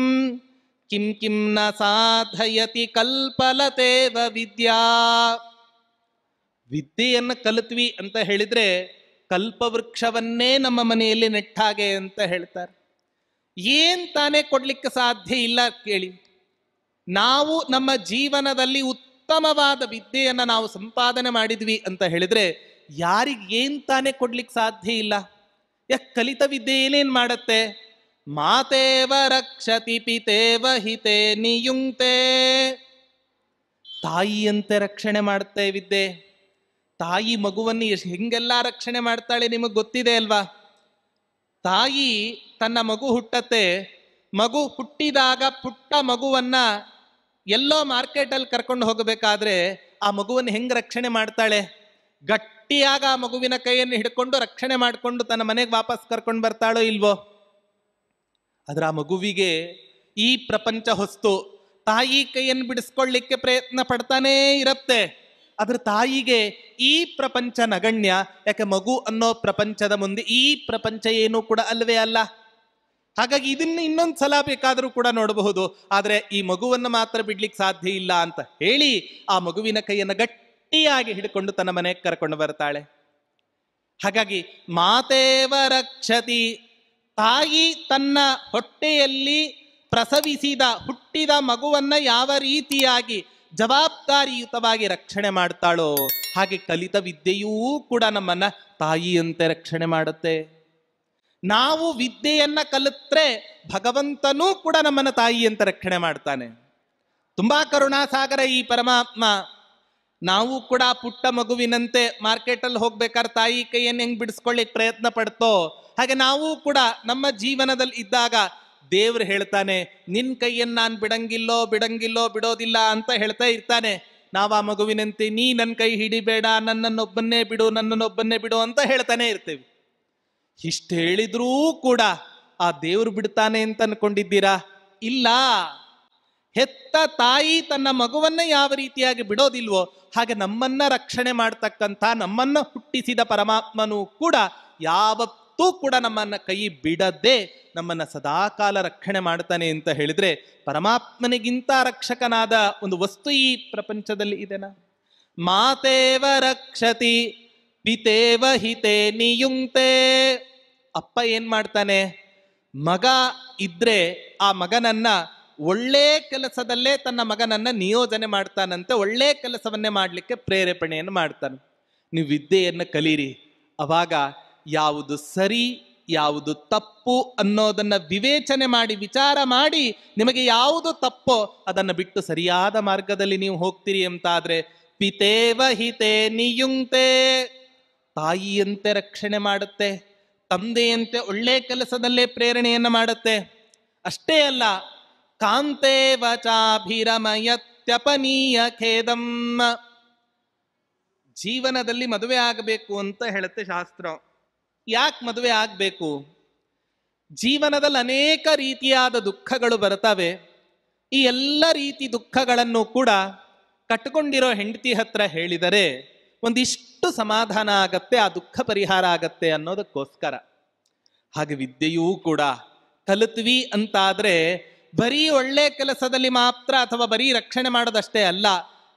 ಕಿಂ ಕಿಂ ನ ಸಾಧಯತಿ ಕಲ್ಪಲತೇವ ವಿದ್ಯಾ. ವಿದ್ಯೆಯನ್ನು ಕಲಿತ್ವಿ ಅಂತ ಹೇಳಿದ್ರೆ ಕಲ್ಪವೃಕ್ಷವನ್ನೇ ನಮ್ಮ ಮನೆಯಲ್ಲಿ ನೆಟ್ಟಾಗೆ ಅಂತ ಹೇಳ್ತಾರೆ. ಏನ್ ತಾನೇ ಕೊಡ್ಲಿಕ್ಕೆ ಸಾಧ್ಯ ಇಲ್ಲ ಕೇಳಿ. ನಾವು ನಮ್ಮ ಜೀವನದಲ್ಲಿ ಉತ್ತಮವಾದ ವಿದ್ಯೆಯನ್ನು ನಾವು ಸಂಪಾದನೆ ಮಾಡಿದ್ವಿ ಅಂತ ಹೇಳಿದ್ರೆ ಯಾರಿಗೆ ಏನ್ ತಾನೇ ಕೊಡ್ಲಿಕ್ಕೆ ಸಾಧ್ಯ ಇಲ್ಲ. ಯಾಕೆ? ಕಲಿತ ವಿದ್ಯೆ ಏನೇನ್ ಮಾಡತ್ತೆ? ಮಾತೇವ ರಕ್ಷತಿ ಪಿತೇವ ಹಿತೆ ನಿಯುಂಕ್ತೆ. ತಾಯಿಯಂತೆ ರಕ್ಷಣೆ ಮಾಡುತ್ತೆ ವಿದ್ಯೆ. ತಾಯಿ ಮಗುವನ್ನು ಹೆಂಗೆಲ್ಲ ರಕ್ಷಣೆ ಮಾಡ್ತಾಳೆ ನಿಮಗೆ ಗೊತ್ತಿದೆ ಅಲ್ವಾ? ತಾಯಿ ತನ್ನ ಮಗು ಹುಟ್ಟತ್ತೆ, ಮಗು ಹುಟ್ಟಿದಾಗ ಪುಟ್ಟ ಮಗುವನ್ನ ಎಲ್ಲೋ ಮಾರ್ಕೆಟಲ್ಲಿ ಕರ್ಕೊಂಡು ಹೋಗಬೇಕಾದ್ರೆ ಆ ಮಗುವನ್ನು ಹೆಂಗ್ ರಕ್ಷಣೆ ಮಾಡ್ತಾಳೆ? ಗಟ್ಟಿಯಾಗ ಆ ಮಗುವಿನ ಕೈಯನ್ನು ಹಿಡ್ಕೊಂಡು ರಕ್ಷಣೆ ಮಾಡಿಕೊಂಡು ತನ್ನ ಮನೆಗೆ ವಾಪಸ್ ಕರ್ಕೊಂಡು ಬರ್ತಾಳೋ ಇಲ್ವೋ? ಆದ್ರೆ ಆ ಮಗುವಿಗೆ ಈ ಪ್ರಪಂಚ ಹೊಸ್ತು. ತಾಯಿ ಕೈಯನ್ನು ಬಿಡಿಸ್ಕೊಳ್ಳಿಕ್ಕೆ ಪ್ರಯತ್ನ ಪಡ್ತಾನೇ ಇರತ್ತೆ. ಆದ್ರೆ ತಾಯಿಗೆ ಈ ಪ್ರಪಂಚ ನಗಣ್ಯ. ಯಾಕೆ? ಮಗು ಅನ್ನೋ ಪ್ರಪಂಚದ ಮುಂದೆ ಈ ಪ್ರಪಂಚ ಏನೂ ಕೂಡ ಅಲ್ವೇ ಅಲ್ಲ. ಹಾಗಾಗಿ ಇದನ್ನ ಇನ್ನೊಂದು ಸಲ ಬೇಕಾದರೂ ಕೂಡ ನೋಡಬಹುದು, ಆದ್ರೆ ಈ ಮಗುವನ್ನು ಮಾತ್ರ ಬಿಡ್ಲಿಕ್ಕೆ ಸಾಧ್ಯ ಇಲ್ಲ ಅಂತ ಹೇಳಿ ಆ ಮಗುವಿನ ಕೈಯನ್ನು ಗಟ್ಟಿಯಾಗಿ ಹಿಡ್ಕೊಂಡು ತನ್ನ ಮನೆಗೆ ಕರ್ಕೊಂಡು ಬರ್ತಾಳೆ. ಹಾಗಾಗಿ ಮಾತೇವ ರಕ್ಷತಿ, ತಾಯಿ ತನ್ನ ಹೊಟ್ಟೆಯಲ್ಲಿ ಪ್ರಸವಿಸಿದ ಹುಟ್ಟಿದ ಮಗುವನ್ನ ಯಾವ ರೀತಿಯಾಗಿ ಜವಾಬ್ದಾರಿಯುತವಾಗಿ ರಕ್ಷಣೆ ಮಾಡ್ತಾಳೋ ಹಾಗೆ ಕಲಿತ ವಿದ್ಯೆಯೂ ಕೂಡ ನಮ್ಮನ್ನ ತಾಯಿಯಂತೆ ರಕ್ಷಣೆ ಮಾಡುತ್ತೆ. ನಾವು ವಿದ್ಯೆಯನ್ನ ಕಲಿತ್ರೆ ಭಗವಂತನೂ ಕೂಡ ನಮ್ಮನ್ನ ತಾಯಿಯಂತೆ ರಕ್ಷಣೆ ಮಾಡ್ತಾನೆ. ತುಂಬಾ ಕರುಣಾಸಾಗರ ಈ ಪರಮಾತ್ಮ. ನಾವು ಕೂಡ ಪುಟ್ಟ ಮಗುವಿನಂತೆ ಮಾರ್ಕೆಟಲ್ಲಿ ಹೋಗ್ಬೇಕಾದ್ರೆ ತಾಯಿ ಕೈಯನ್ನು ಹೆಂಗ್ ಬಿಡಿಸ್ಕೊಳ್ಳಿಕ್ ಪ್ರಯತ್ನ ಪಡ್ತೋ ಹಾಗೆ ನಾವು ಕೂಡ ನಮ್ಮ ಜೀವನದಲ್ಲಿ ಇದ್ದಾಗ ದೇವ್ರು ಹೇಳ್ತಾನೆ, ನಿನ್ ಕೈಯನ್ನು ನಾನು ಬಿಡಂಗಿಲ್ಲೋ ಬಿಡೋದಿಲ್ಲ ಅಂತ ಹೇಳ್ತಾ ಇರ್ತಾನೆ. ನಾವು ಆ ಮಗುವಿನಂತೆ ನೀ ನನ್ನ ಕೈ ಹಿಡಿಬೇಡ, ನನ್ನನ್ನೊಬ್ಬನ್ನೇ ಬಿಡು ಅಂತ ಹೇಳ್ತಾನೆ ಇರ್ತೇವೆ. ಇಷ್ಟು ಹೇಳಿದ್ರೂ ಕೂಡ ಆ ದೇವ್ರು ಬಿಡ್ತಾನೆ ಅಂತ ಅನ್ಕೊಂಡಿದ್ದೀರಾ? ಇಲ್ಲ. ಹೆತ್ತ ತಾಯಿ ತನ್ನ ಮಗುವನ್ನ ಯಾವ ರೀತಿಯಾಗಿ ಬಿಡೋದಿಲ್ವೋ ಹಾಗೆ ನಮ್ಮನ್ನ ರಕ್ಷಣೆ ಮಾಡ್ತಕ್ಕಂಥ ನಮ್ಮನ್ನ ಹುಟ್ಟಿಸಿದ ಪರಮಾತ್ಮನೂ ಕೂಡ ಯಾವತ್ತೂ ಕೂಡ ನಮ್ಮನ್ನ ಕೈ ಬಿಡದೆ ನಮ್ಮನ್ನ ಸದಾಕಾಲ ರಕ್ಷಣೆ ಮಾಡ್ತಾನೆ ಅಂತ ಹೇಳಿದ್ರೆ ಪರಮಾತ್ಮನಿಗಿಂತ ರಕ್ಷಕನಾದ ಒಂದು ವಸ್ತು ಈ ಪ್ರಪಂಚದಲ್ಲಿ ಇದೆನಾ? ಮಾತೇವ ರಕ್ಷತಿ ಪಿತೇವ ಹಿತೇ ನಿಯುಂಕ್ತೆ. ಅಪ್ಪ ಏನ್ ಮಾಡ್ತಾನೆ? ಮಗ ಇದ್ರೆ ಆ ಮಗನನ್ನ ಒಳ್ಳೆ ಕೆಲಸದಲ್ಲೇ ತನ್ನ ಮಗನನ್ನ ನಿಯೋಜನೆ ಮಾಡ್ತಾನಂತೆ. ಒಳ್ಳೆ ಕೆಲಸವನ್ನೇ ಮಾಡ್ಲಿಕ್ಕೆ ಪ್ರೇರೇಪಣೆಯನ್ನು ಮಾಡ್ತಾನೆ. ನೀವು ವಿದ್ಯೆಯನ್ನು ಕಲೀರಿ, ಅವಾಗ ಯಾವುದು ಸರಿ ಯಾವುದು ತಪ್ಪು ಅನ್ನೋದನ್ನ ವಿವೇಚನೆ ಮಾಡಿ ವಿಚಾರ ಮಾಡಿ ನಿಮಗೆ ಯಾವುದು ತಪ್ಪೋ ಅದನ್ನು ಬಿಟ್ಟು ಸರಿಯಾದ ಮಾರ್ಗದಲ್ಲಿ ನೀವು ಹೋಗ್ತೀರಿ ಅಂತಾದ್ರೆ ಪಿತೇವ ಹಿತೇ ನಿಯುಂಕ್ತೆ. ತಾಯಿಯಂತೆ ರಕ್ಷಣೆ ಮಾಡುತ್ತೆ, ತಂದೆಯಂತೆ ಒಳ್ಳೆ ಕೆಲಸದಲ್ಲೇ ಪ್ರೇರಣೆಯನ್ನು ಮಾಡುತ್ತೆ. ಅಷ್ಟೇ ಅಲ್ಲ, ಕಾಂತೇವ ಚಾಭಿರಮಯತ್ಯಪನೀಯ ಖೇದಂ. ಜೀವನದಲ್ಲಿ ಮದುವೆ ಆಗಬೇಕು ಅಂತ ಹೇಳುತ್ತೆ ಶಾಸ್ತ್ರ. ಯಾಕೆ ಮದುವೆ ಆಗಬೇಕು? ಜೀವನದಲ್ಲಿ ಅನೇಕ ರೀತಿಯಾದ ದುಃಖಗಳು ಬರ್ತವೆ. ಈ ಎಲ್ಲ ರೀತಿ ದುಃಖಗಳನ್ನು ಕೂಡ ಕಟ್ಕೊಂಡಿರೋ ಹೆಂಡತಿ ಹತ್ರ ಹೇಳಿದರೆ ಒಂದಿಷ್ಟು ಸಮಾಧಾನ ಆಗತ್ತೆ, ಆ ದುಃಖ ಪರಿಹಾರ ಆಗತ್ತೆ ಅನ್ನೋದಕ್ಕೋಸ್ಕರ. ಹಾಗೆ ವಿದ್ಯೆಯೂ ಕೂಡ ಕಲಿತ್ವಿ ಅಂತಾದ್ರೆ ಬರೀ ಒಳ್ಳೆ ಕೆಲಸದಲ್ಲಿ ಮಾತ್ರ ಅಥವಾ ಬರೀ ರಕ್ಷಣೆ ಮಾಡೋದಷ್ಟೇ ಅಲ್ಲ.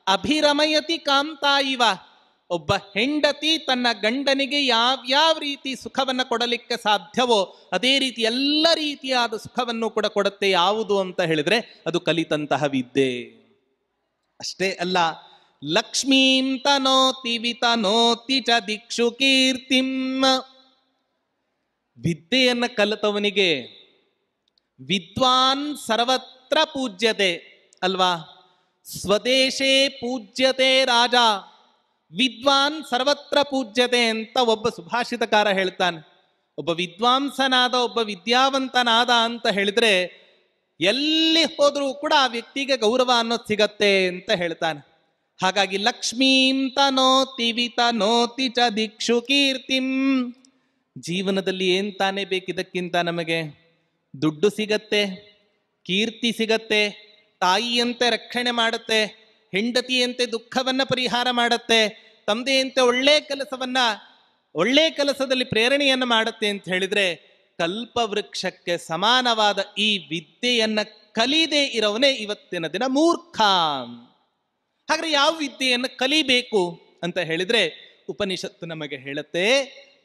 ಅಭಿರಮಯತಿ ಕಾಂತಾ ಇವ. ಒಬ್ಬ ಹೆಂಡತಿ ತನ್ನ ಗಂಡನಿಗೆ ಯಾವ್ಯಾವ ರೀತಿ ಸುಖವನ್ನ ಕೊಡಲಿಕ್ಕೆ ಸಾಧ್ಯವೋ ಅದೇ ರೀತಿ ಎಲ್ಲ ರೀತಿಯಾದ ಸುಖವನ್ನು ಕೂಡ ಕೊಡುತ್ತೆ. ಯಾವುದು ಅಂತ ಹೇಳಿದ್ರೆ ಅದು ಕಲಿತಂತಹ ವಿದ್ಯೆ. ಅಷ್ಟೇ ಅಲ್ಲ, ಲಕ್ಷ್ಮೀಂ ತನೋತಿ ವಿತನೋತಿ ಚ ದಿಕ್ಷು ಕೀರ್ತಿಂ. ವಿದ್ಯೆಯನ್ನು ಕಲಿತವನಿಗೆ ವಿದ್ವಾನ್ ಸರ್ವತ್ರ ಪೂಜ್ಯತೆ ಅಲ್ವಾ? ಸ್ವದೇಶೇ ಪೂಜ್ಯತೆ ರಾಜ, ವಿದ್ವಾನ್ ಸರ್ವತ್ರ ಪೂಜ್ಯತೆ ಅಂತ ಒಬ್ಬ ಸುಭಾಷಿತಕಾರ ಹೇಳ್ತಾನೆ. ಒಬ್ಬ ವಿದ್ವಾಂಸನಾದ ಒಬ್ಬ ವಿದ್ಯಾವಂತನಾದ ಅಂತ ಹೇಳಿದ್ರೆ ಎಲ್ಲಿ ಹೋದ್ರೂ ಕೂಡ ಆ ವ್ಯಕ್ತಿಗೆ ಗೌರವ ಅನ್ನೋದು ಸಿಗತ್ತೆ ಅಂತ ಹೇಳ್ತಾನೆ. ಹಾಗಾಗಿ ಲಕ್ಷ್ಮೀಂ ತನೋತಿ ವಿತನೋತಿ ಚ ದಿಕ್ಷು ಕೀರ್ತಿಂ. ಜೀವನದಲ್ಲಿ ಏನ್ ತಾನೇ ಬೇಕಿದಕ್ಕಿಂತ ನಮಗೆ ದುಡ್ಡು ಸಿಗತ್ತೆ, ಕೀರ್ತಿ ಸಿಗತ್ತೆ, ತಾಯಿಯಂತೆ ರಕ್ಷಣೆ ಮಾಡುತ್ತೆ, ಹೆಂಡತಿಯಂತೆ ದುಃಖವನ್ನ ಪರಿಹಾರ ಮಾಡುತ್ತೆ, ತಂದೆಯಂತೆ ಒಳ್ಳೆ ಕೆಲಸದಲ್ಲಿ ಪ್ರೇರಣೆಯನ್ನು ಮಾಡುತ್ತೆ ಅಂತ ಹೇಳಿದ್ರೆ ಕಲ್ಪವೃಕ್ಷಕ್ಕೆ ಸಮಾನವಾದ ಈ ವಿದ್ಯೆಯನ್ನ ಕಲಿಯದೇ ಇರೋವನೇ ಇವತ್ತಿನ ದಿನ ಮೂರ್ಖ. ಹಾಗಾದ್ರೆ ಯಾವ ವಿದ್ಯೆಯನ್ನು ಕಲಿಬೇಕು ಅಂತ ಹೇಳಿದ್ರೆ ಉಪನಿಷತ್ತು ನಮಗೆ ಹೇಳುತ್ತೆ,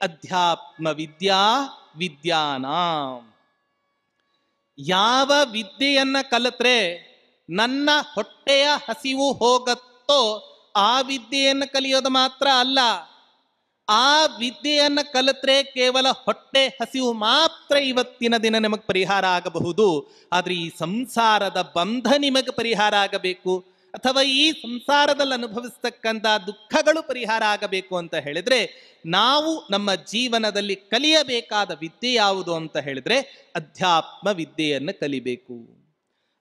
ಅಧ್ಯಾತ್ಮ ವಿದ್ಯಾ ವಿದ್ಯಾನಾಂ. ಯಾವ ವಿದ್ಯೆಯನ್ನ ಕಲಿತ್ರೆ ನನ್ನ ಹೊಟ್ಟೆಯ ಹಸಿವು ಹೋಗತ್ತೋ ಆ ವಿದ್ಯೆಯನ್ನು ಕಲಿಯೋದು ಮಾತ್ರ ಅಲ್ಲ. ಆ ವಿದ್ಯೆಯನ್ನು ಕಲಿತ್ರೆ ಕೇವಲ ಹೊಟ್ಟೆ ಹಸಿವು ಮಾತ್ರ ಇವತ್ತಿನ ದಿನ ನಿಮಗೆ ಪರಿಹಾರ ಆಗಬಹುದು. ಆದ್ರೆ ಈ ಸಂಸಾರದ ಬಂಧ ನಿಮಗೆ ಪರಿಹಾರ ಆಗಬೇಕು, ಅಥವಾ ಈ ಸಂಸಾರದಲ್ಲಿ ಅನುಭವಿಸ್ತಕ್ಕಂಥ ದುಃಖಗಳು ಪರಿಹಾರ ಆಗಬೇಕು ಅಂತ ಹೇಳಿದ್ರೆ ನಾವು ನಮ್ಮ ಜೀವನದಲ್ಲಿ ಕಲಿಯಬೇಕಾದ ವಿದ್ಯೆ ಯಾವುದು ಅಂತ ಹೇಳಿದ್ರೆ ಅಧ್ಯಾತ್ಮ ವಿದ್ಯೆಯನ್ನು ಕಲಿಬೇಕು.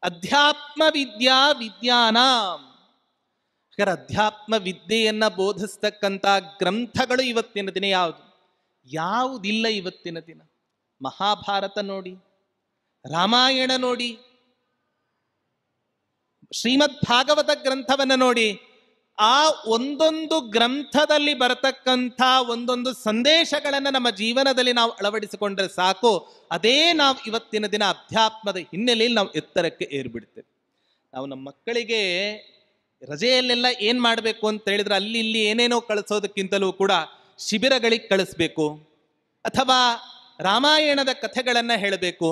ಅಧ್ಯಾತ್ಮ ವಿದ್ಯಾ ವಿದ್ಯಾನಾಂ. ಅಧ್ಯಾತ್ಮ ವಿದ್ಯೆಯನ್ನ ಬೋಧಿಸ್ತಕ್ಕಂಥ ಗ್ರಂಥಗಳು ಇವತ್ತಿನ ದಿನ ಯಾವುದಿಲ್ಲ ಇವತ್ತಿನ ದಿನ? ಮಹಾಭಾರತ ನೋಡಿ, ರಾಮಾಯಣ ನೋಡಿ, ಶ್ರೀಮದ್ ಭಾಗವತ ಗ್ರಂಥವನ್ನ ನೋಡಿ. ಆ ಒಂದೊಂದು ಗ್ರಂಥದಲ್ಲಿ ಬರತಕ್ಕಂಥ ಒಂದೊಂದು ಸಂದೇಶಗಳನ್ನು ನಮ್ಮ ಜೀವನದಲ್ಲಿ ನಾವು ಅಳವಡಿಸಿಕೊಂಡ್ರೆ ಸಾಕು, ಅದೇ ನಾವು ಇವತ್ತಿನ ದಿನ ಅಧ್ಯಾತ್ಮದ ಹಿನ್ನೆಲೆಯಲ್ಲಿ ನಾವು ಎತ್ತರಕ್ಕೆ ಏರ್ಬಿಡ್ತೇವೆ. ನಾವು ನಮ್ಮ ಮಕ್ಕಳಿಗೆ ರಜೆಯಲ್ಲೆಲ್ಲ ಏನ್ ಮಾಡಬೇಕು ಅಂತ ಹೇಳಿದ್ರೆ ಅಲ್ಲಿ ಇಲ್ಲಿ ಏನೇನೋ ಕಳಿಸೋದಕ್ಕಿಂತಲೂ ಕೂಡ ಶಿಬಿರಗಳಿಗೆ ಕಳಿಸ್ಬೇಕು, ಅಥವಾ ರಾಮಾಯಣದ ಕಥೆಗಳನ್ನು ಹೇಳಬೇಕು.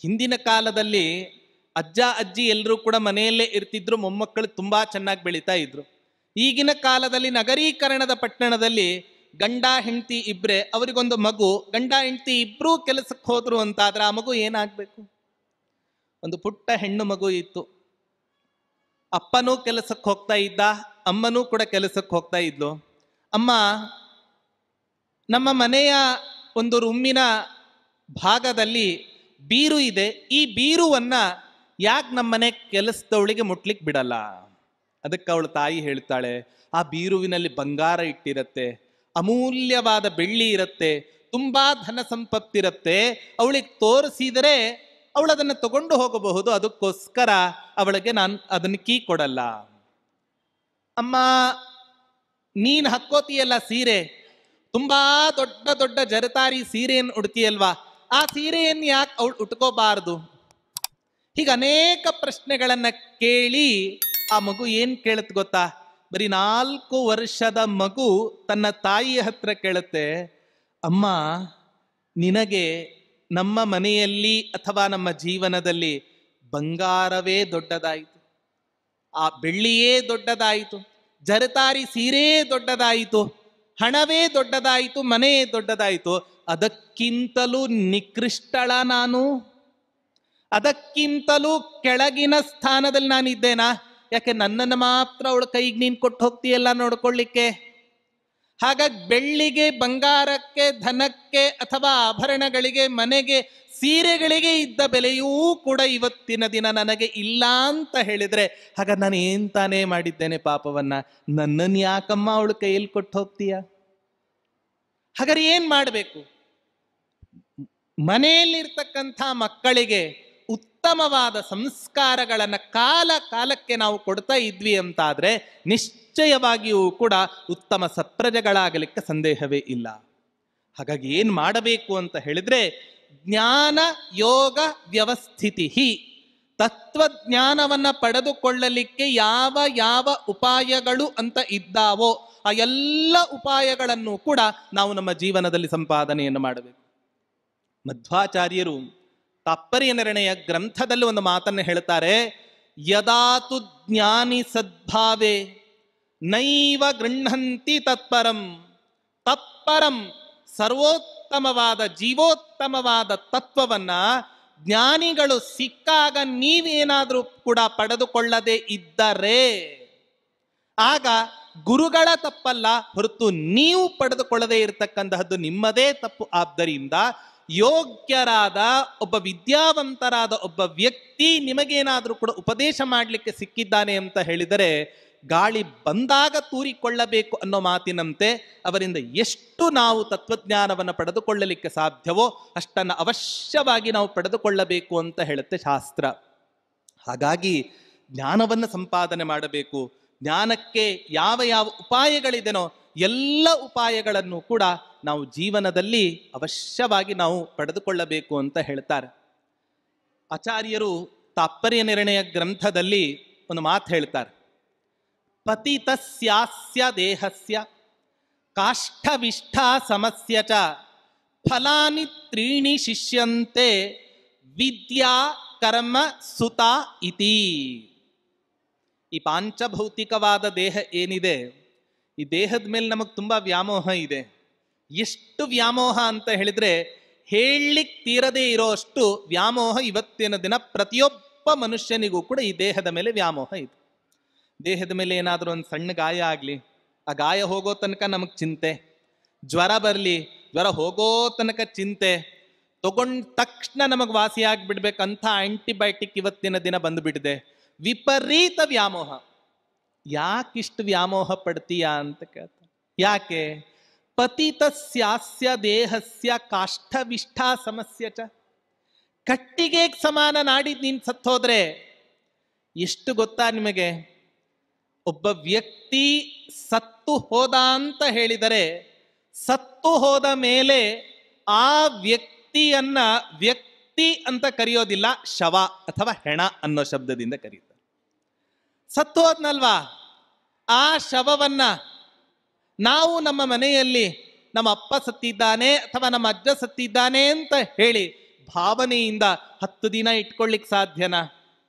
ಹಿಂದಿನ ಕಾಲದಲ್ಲಿ ಅಜ್ಜ ಅಜ್ಜಿ ಎಲ್ಲರೂ ಕೂಡ ಮನೆಯಲ್ಲೇ ಇರ್ತಿದ್ರು, ಮೊಮ್ಮಕ್ಕಳು ತುಂಬಾ ಚೆನ್ನಾಗಿ ಬೆಳೀತಾ ಇದ್ರು. ಈಗಿನ ಕಾಲದಲ್ಲಿ ನಗರೀಕರಣದ ಪಟ್ಟಣದಲ್ಲಿ ಗಂಡ ಹೆಂಡತಿ ಇಬ್ರೆ, ಅವರಿಗೊಂದು ಮಗು, ಗಂಡ ಹೆಂಡತಿ ಇಬ್ರೂ ಕೆಲಸಕ್ಕೆ ಹೋದ್ರು ಅಂತಾದ್ರೆ ಆ ಮಗು ಏನಾಗ್ಬೇಕು? ಒಂದು ಪುಟ್ಟ ಹೆಣ್ಣು ಮಗು ಇತ್ತು. ಅಪ್ಪನೂ ಕೆಲಸಕ್ಕೆ ಹೋಗ್ತಾ ಇದ್ದ, ಅಮ್ಮನೂ ಕೂಡ ಕೆಲಸಕ್ಕೆ ಹೋಗ್ತಾ ಇದ್ಲು. ಅಮ್ಮ, ನಮ್ಮ ಮನೆಯ ಒಂದು ರೂಮಿನ ಭಾಗದಲ್ಲಿ ಬೀರು ಇದೆ, ಈ ಬೀರುವನ್ನ ಯಾಕೆ ನಮ್ಮನೆ ಕೆಲಸದವಳಿಗೆ ಮುಟ್ಲಿಕ್ಕೆ ಬಿಡಲ್ಲ? ಅದಕ್ಕೆ ಅವಳ ತಾಯಿ ಹೇಳ್ತಾಳೆ, ಆ ಬೀರುವಿನಲ್ಲಿ ಬಂಗಾರ ಇಟ್ಟಿರತ್ತೆ, ಅಮೂಲ್ಯವಾದ ಬೆಳ್ಳಿ ಇರತ್ತೆ, ತುಂಬಾ ಧನ ಸಂಪತ್ತಿರತ್ತೆ, ಅವಳಿಗೆ ತೋರಿಸಿದರೆ ಅವಳು ಅದನ್ನು ತಗೊಂಡು ಹೋಗಬಹುದು, ಅದಕ್ಕೋಸ್ಕರ ಅವಳಿಗೆ ನಾನು ಅದನ್ನು ಕೀ ಕೊಡಲ್ಲ. ಅಮ್ಮ, ನೀನ್ ಹಾಕೋತೀಯಲ್ಲ ಸೀರೆ, ತುಂಬಾ ದೊಡ್ಡ ದೊಡ್ಡ ಜರತಾರಿ ಸೀರೆಯನ್ನು ಉಡ್ತೀಯಲ್ವಾ, ಆ ಸೀರೆಯನ್ನು ಯಾಕೆ ಅವಳು ಉಟ್ಕೋಬಾರದು? ಹೀಗೆ ಅನೇಕ ಪ್ರಶ್ನೆಗಳನ್ನ ಕೇಳಿ ಆ ಮಗು ಏನ್ ಕೇಳುತ್ತೆ ಗೊತ್ತಾ? ಬರೀ 4 ವರ್ಷದ ಮಗು ತನ್ನ ತಾಯಿಯ ಹತ್ರ ಕೇಳುತ್ತೆ, ಅಮ್ಮ, ನಿನಗೆ ನಮ್ಮ ಮನೆಯಲ್ಲಿ ಅಥವಾ ನಮ್ಮ ಜೀವನದಲ್ಲಿ ಬಂಗಾರವೇ ದೊಡ್ಡದಾಯಿತು, ಆ ಬೆಳ್ಳಿಯೇ ದೊಡ್ಡದಾಯಿತು, ಜರತಾರಿ ಸೀರೆ ದೊಡ್ಡದಾಯಿತು, ಹಣವೇ ದೊಡ್ಡದಾಯಿತು, ಮನೆ ದೊಡ್ಡದಾಯಿತು, ಅದಕ್ಕಿಂತಲೂ ನಿಕೃಷ್ಟಳ ನಾನು? ಅದಕ್ಕಿಂತಲೂ ಕೆಳಗಿನ ಸ್ಥಾನದಲ್ಲಿ ನಾನಿದ್ದೇನಾ? ಯಾಕೆ ನನ್ನನ್ನು ಮಾತ್ರ ಅವಳ ಕೈಗೆ ನೀನು ಕೊಟ್ಟು ಹೋಗ್ತೀಯಲ್ಲ ನೋಡ್ಕೊಳ್ಳಿಕ್ಕೆ? ಹಾಗಾಗಿ ಬೆಳ್ಳಿಗೆ, ಬಂಗಾರಕ್ಕೆ, ಧನಕ್ಕೆ ಅಥವಾ ಆಭರಣಗಳಿಗೆ, ಮನೆಗೆ, ಸೀರೆಗಳಿಗೆ ಇದ್ದ ಬೆಲೆಯೂ ಕೂಡ ಇವತ್ತಿನ ದಿನ ನನಗೆ ಇಲ್ಲ ಅಂತ ಹೇಳಿದ್ರೆ, ಹಾಗ ನಾನು ಏನ್ ತಾನೇ ಮಾಡಿದ್ದೇನೆ ಪಾಪವನ್ನ? ನನ್ನನ್ನು ಯಾಕಮ್ಮ ಅವಳ ಕೈಯಲ್ಲಿ ಕೊಟ್ಟು ಹೋಗ್ತೀಯ? ಹಾಗಾದ್ರೆ ಏನ್ ಮಾಡಬೇಕು? ಮನೆಯಲ್ಲಿರ್ತಕ್ಕಂಥ ಮಕ್ಕಳಿಗೆ ಉತ್ತಮವಾದ ಸಂಸ್ಕಾರಗಳನ್ನು ಕಾಲ ಕಾಲಕ್ಕೆ ನಾವು ಕೊಡ್ತಾ ಇದ್ವಿ ಅಂತಾದ್ರೆ ನಿಶ್ಚಯವಾಗಿಯೂ ಕೂಡ ಉತ್ತಮ ಸತ್ಪ್ರಜೆಗಳಾಗಲಿಕ್ಕೆ ಸಂದೇಹವೇ ಇಲ್ಲ. ಹಾಗಾಗಿ ಏನ್ ಮಾಡಬೇಕು ಅಂತ ಹೇಳಿದ್ರೆ, ಜ್ಞಾನ ಯೋಗ ವ್ಯವಸ್ಥಿತಿ, ತತ್ವಜ್ಞಾನವನ್ನ ಪಡೆದುಕೊಳ್ಳಲಿಕ್ಕೆ ಯಾವ ಯಾವ ಉಪಾಯಗಳು ಅಂತ ಇದ್ದಾವೋ ಆ ಎಲ್ಲ ಉಪಾಯಗಳನ್ನು ಕೂಡ ನಾವು ನಮ್ಮ ಜೀವನದಲ್ಲಿ ಸಂಪಾದನೆಯನ್ನು ಮಾಡಬೇಕು. ಮಧ್ವಾಚಾರ್ಯರು ತಾತ್ಪರ್ಯ ನಿರ್ಣಯ ಗ್ರಂಥದಲ್ಲಿ ಒಂದು ಮಾತನ್ನು ಹೇಳ್ತಾರೆ, ಯದಾತು ಜ್ಞಾನಿ ಸದ್ಭಾವೇ ನೈವ ಗೃಹಂತಿ ತತ್ಪರಂ, ತತ್ಪರಂ ಸರ್ವೋತ್ತಮವಾದ ಜೀವೋತ್ತಮವಾದ ತತ್ವವನ್ನ ಜ್ಞಾನಿಗಳು ಸಿಕ್ಕಾಗ ನೀವೇನಾದ್ರೂ ಕೂಡ ಪಡೆದುಕೊಳ್ಳದೆ ಇದ್ದರೆ ಆಗ ಗುರುಗಳ ತಪ್ಪಲ್ಲ ಹೊರತು ನೀವು ಪಡೆದುಕೊಳ್ಳದೆ ಇರತಕ್ಕಂತಹದ್ದು ನಿಮ್ಮದೇ ತಪ್ಪು. ಆದ್ದರಿಂದ ಯೋಗ್ಯರಾದ ಒಬ್ಬ ವಿದ್ಯಾವಂತರಾದ ಒಬ್ಬ ವ್ಯಕ್ತಿ ನಿಮಗೇನಾದ್ರೂ ಕೂಡ ಉಪದೇಶ ಮಾಡಲಿಕ್ಕೆ ಸಿಕ್ಕಿದ್ದಾನೆ ಅಂತ ಹೇಳಿದರೆ ಗಾಳಿ ಬಂದಾಗ ತೂರಿಕೊಳ್ಳಬೇಕು ಅನ್ನೋ ಮಾತಿನಂತೆ ಅವರಿಂದ ಎಷ್ಟು ನಾವು ತತ್ವಜ್ಞಾನವನ್ನು ಪಡೆದುಕೊಳ್ಳಲಿಕ್ಕೆ ಸಾಧ್ಯವೋ ಅಷ್ಟನ್ನು ಅವಶ್ಯವಾಗಿ ನಾವು ಪಡೆದುಕೊಳ್ಳಬೇಕು ಅಂತ ಹೇಳುತ್ತೆ ಶಾಸ್ತ್ರ. ಹಾಗಾಗಿ ಜ್ಞಾನವನ್ನು ಸಂಪಾದನೆ ಮಾಡಬೇಕು. ಜ್ಞಾನಕ್ಕೆ ಯಾವ ಯಾವ ಉಪಾಯಗಳಿದೆನೋ ಎಲ್ಲ ಉಪಾಯಗಳನ್ನು ಕೂಡ ನಾವು ಜೀವನದಲ್ಲಿ ಅವಶ್ಯವಾಗಿ ನಾವು ಪಡೆದುಕೊಳ್ಳಬೇಕು ಅಂತ ಹೇಳ್ತಾರೆ. ಆಚಾರ್ಯರು ತಾತ್ಪರ್ಯ ನಿರ್ಣಯ ಗ್ರಂಥದಲ್ಲಿ ಒಂದು ಮಾತು ಹೇಳ್ತಾರೆ, ಪತಿತಸ್ಯಾಸ್ಯ ದೇಹಸ್ಯ ಕಾಷ್ಠವಿಷ್ಠ ಸಮಸ್ಯ ಚ ಫಲಾನಿ ತ್ರೀಣಿ ಶಿಷ್ಯಂತೆ ವಿದ್ಯಾ ಕರ್ಮ ಸುತ ಇತಿ. ಈ ಪಾಂಚಭೌತಿಕವಾದ ದೇಹ ಏನಿದೆ, ಈ ದೇಹದ ಮೇಲೆ ನಮಗೆ ತುಂಬಾ ವ್ಯಾಮೋಹ ಇದೆ. ಎಷ್ಟು ವ್ಯಾಮೋಹ ಅಂತ ಹೇಳಿದ್ರೆ ಹೇಳಲಿಕ್ಕೆ ತೀರದೇ ಇರೋ ಅಷ್ಟು ವ್ಯಾಮೋಹ ಇವತ್ತಿನ ದಿನ ಪ್ರತಿಯೊಬ್ಬ ಮನುಷ್ಯನಿಗೂ ಕೂಡ ಈ ದೇಹದ ಮೇಲೆ ವ್ಯಾಮೋಹ ಇದೆ. ದೇಹದ ಮೇಲೆ ಏನಾದರೂ ಒಂದು ಸಣ್ಣ ಗಾಯ ಆಗಲಿ, ಆ ಗಾಯ ಹೋಗೋ ತನಕ ನಮಗೆ ಚಿಂತೆ. ಜ್ವರ ಬರಲಿ, ಜ್ವರ ಹೋಗೋ ತನಕ ಚಿಂತೆ. ತಗೊಂಡ ತಕ್ಷಣ ನಮಗೆ ವಾಸಿ ಆಗಿಬಿಡ್ಬೇಕಂತ ಆಂಟಿಬಯೋಟಿಕ್ ಇವತ್ತಿನ ದಿನ ಬಂದುಬಿಟ್ಟಿದೆ. ವಿಪರೀತ ವ್ಯಾಮೋಹ. ಯಾಕಿಷ್ಟು ವ್ಯಾಮೋಹ ಪಡ್ತೀಯಾ ಅಂತ ಕೇಳ್ತಾರೆ. ಯಾಕೆ? ಪತಿತಸ್ಯಾಸ್ಯ ದೇಹಸ್ಯ ಕಾಷ್ಠವಿಷ್ಠ ಸಮಸ್ಯ ಚ. ಕಟ್ಟಿಗೆ ಸಮಾನ ನಾಡಿದ್ ನೀನ್ ಸತ್ತೋದ್ರೆ ಎಷ್ಟು ಗೊತ್ತಾ ನಿಮಗೆ? ಒಬ್ಬ ವ್ಯಕ್ತಿ ಸತ್ತು ಹೋದ ಅಂತ ಹೇಳಿದರೆ ಸತ್ತು ಹೋದ ಮೇಲೆ ಆ ವ್ಯಕ್ತಿಯನ್ನ ವ್ಯಕ್ತಿ ಅಂತ ಕರೆಯೋದಿಲ್ಲ, ಶವ ಅಥವಾ ಹೆಣ ಅನ್ನೋ ಶಬ್ದದಿಂದ ಕರೀತಾರೆ. ಸತ್ತು ಹೋದ್ನಲ್ವಾ, ಆ ಶವವನ್ನ ನಾವು ನಮ್ಮ ಮನೆಯಲ್ಲಿ ನಮ್ಮ ಅಪ್ಪ ಸತ್ತಿದ್ದಾನೆ ಅಥವಾ ನಮ್ಮ ಅಜ್ಜ ಸತ್ತಿದ್ದಾನೆ ಅಂತ ಹೇಳಿ ಭಾವನೆಯಿಂದ 10 ದಿನ ಇಟ್ಕೊಳ್ಳಿಕ್ ಸಾಧ್ಯನಾ?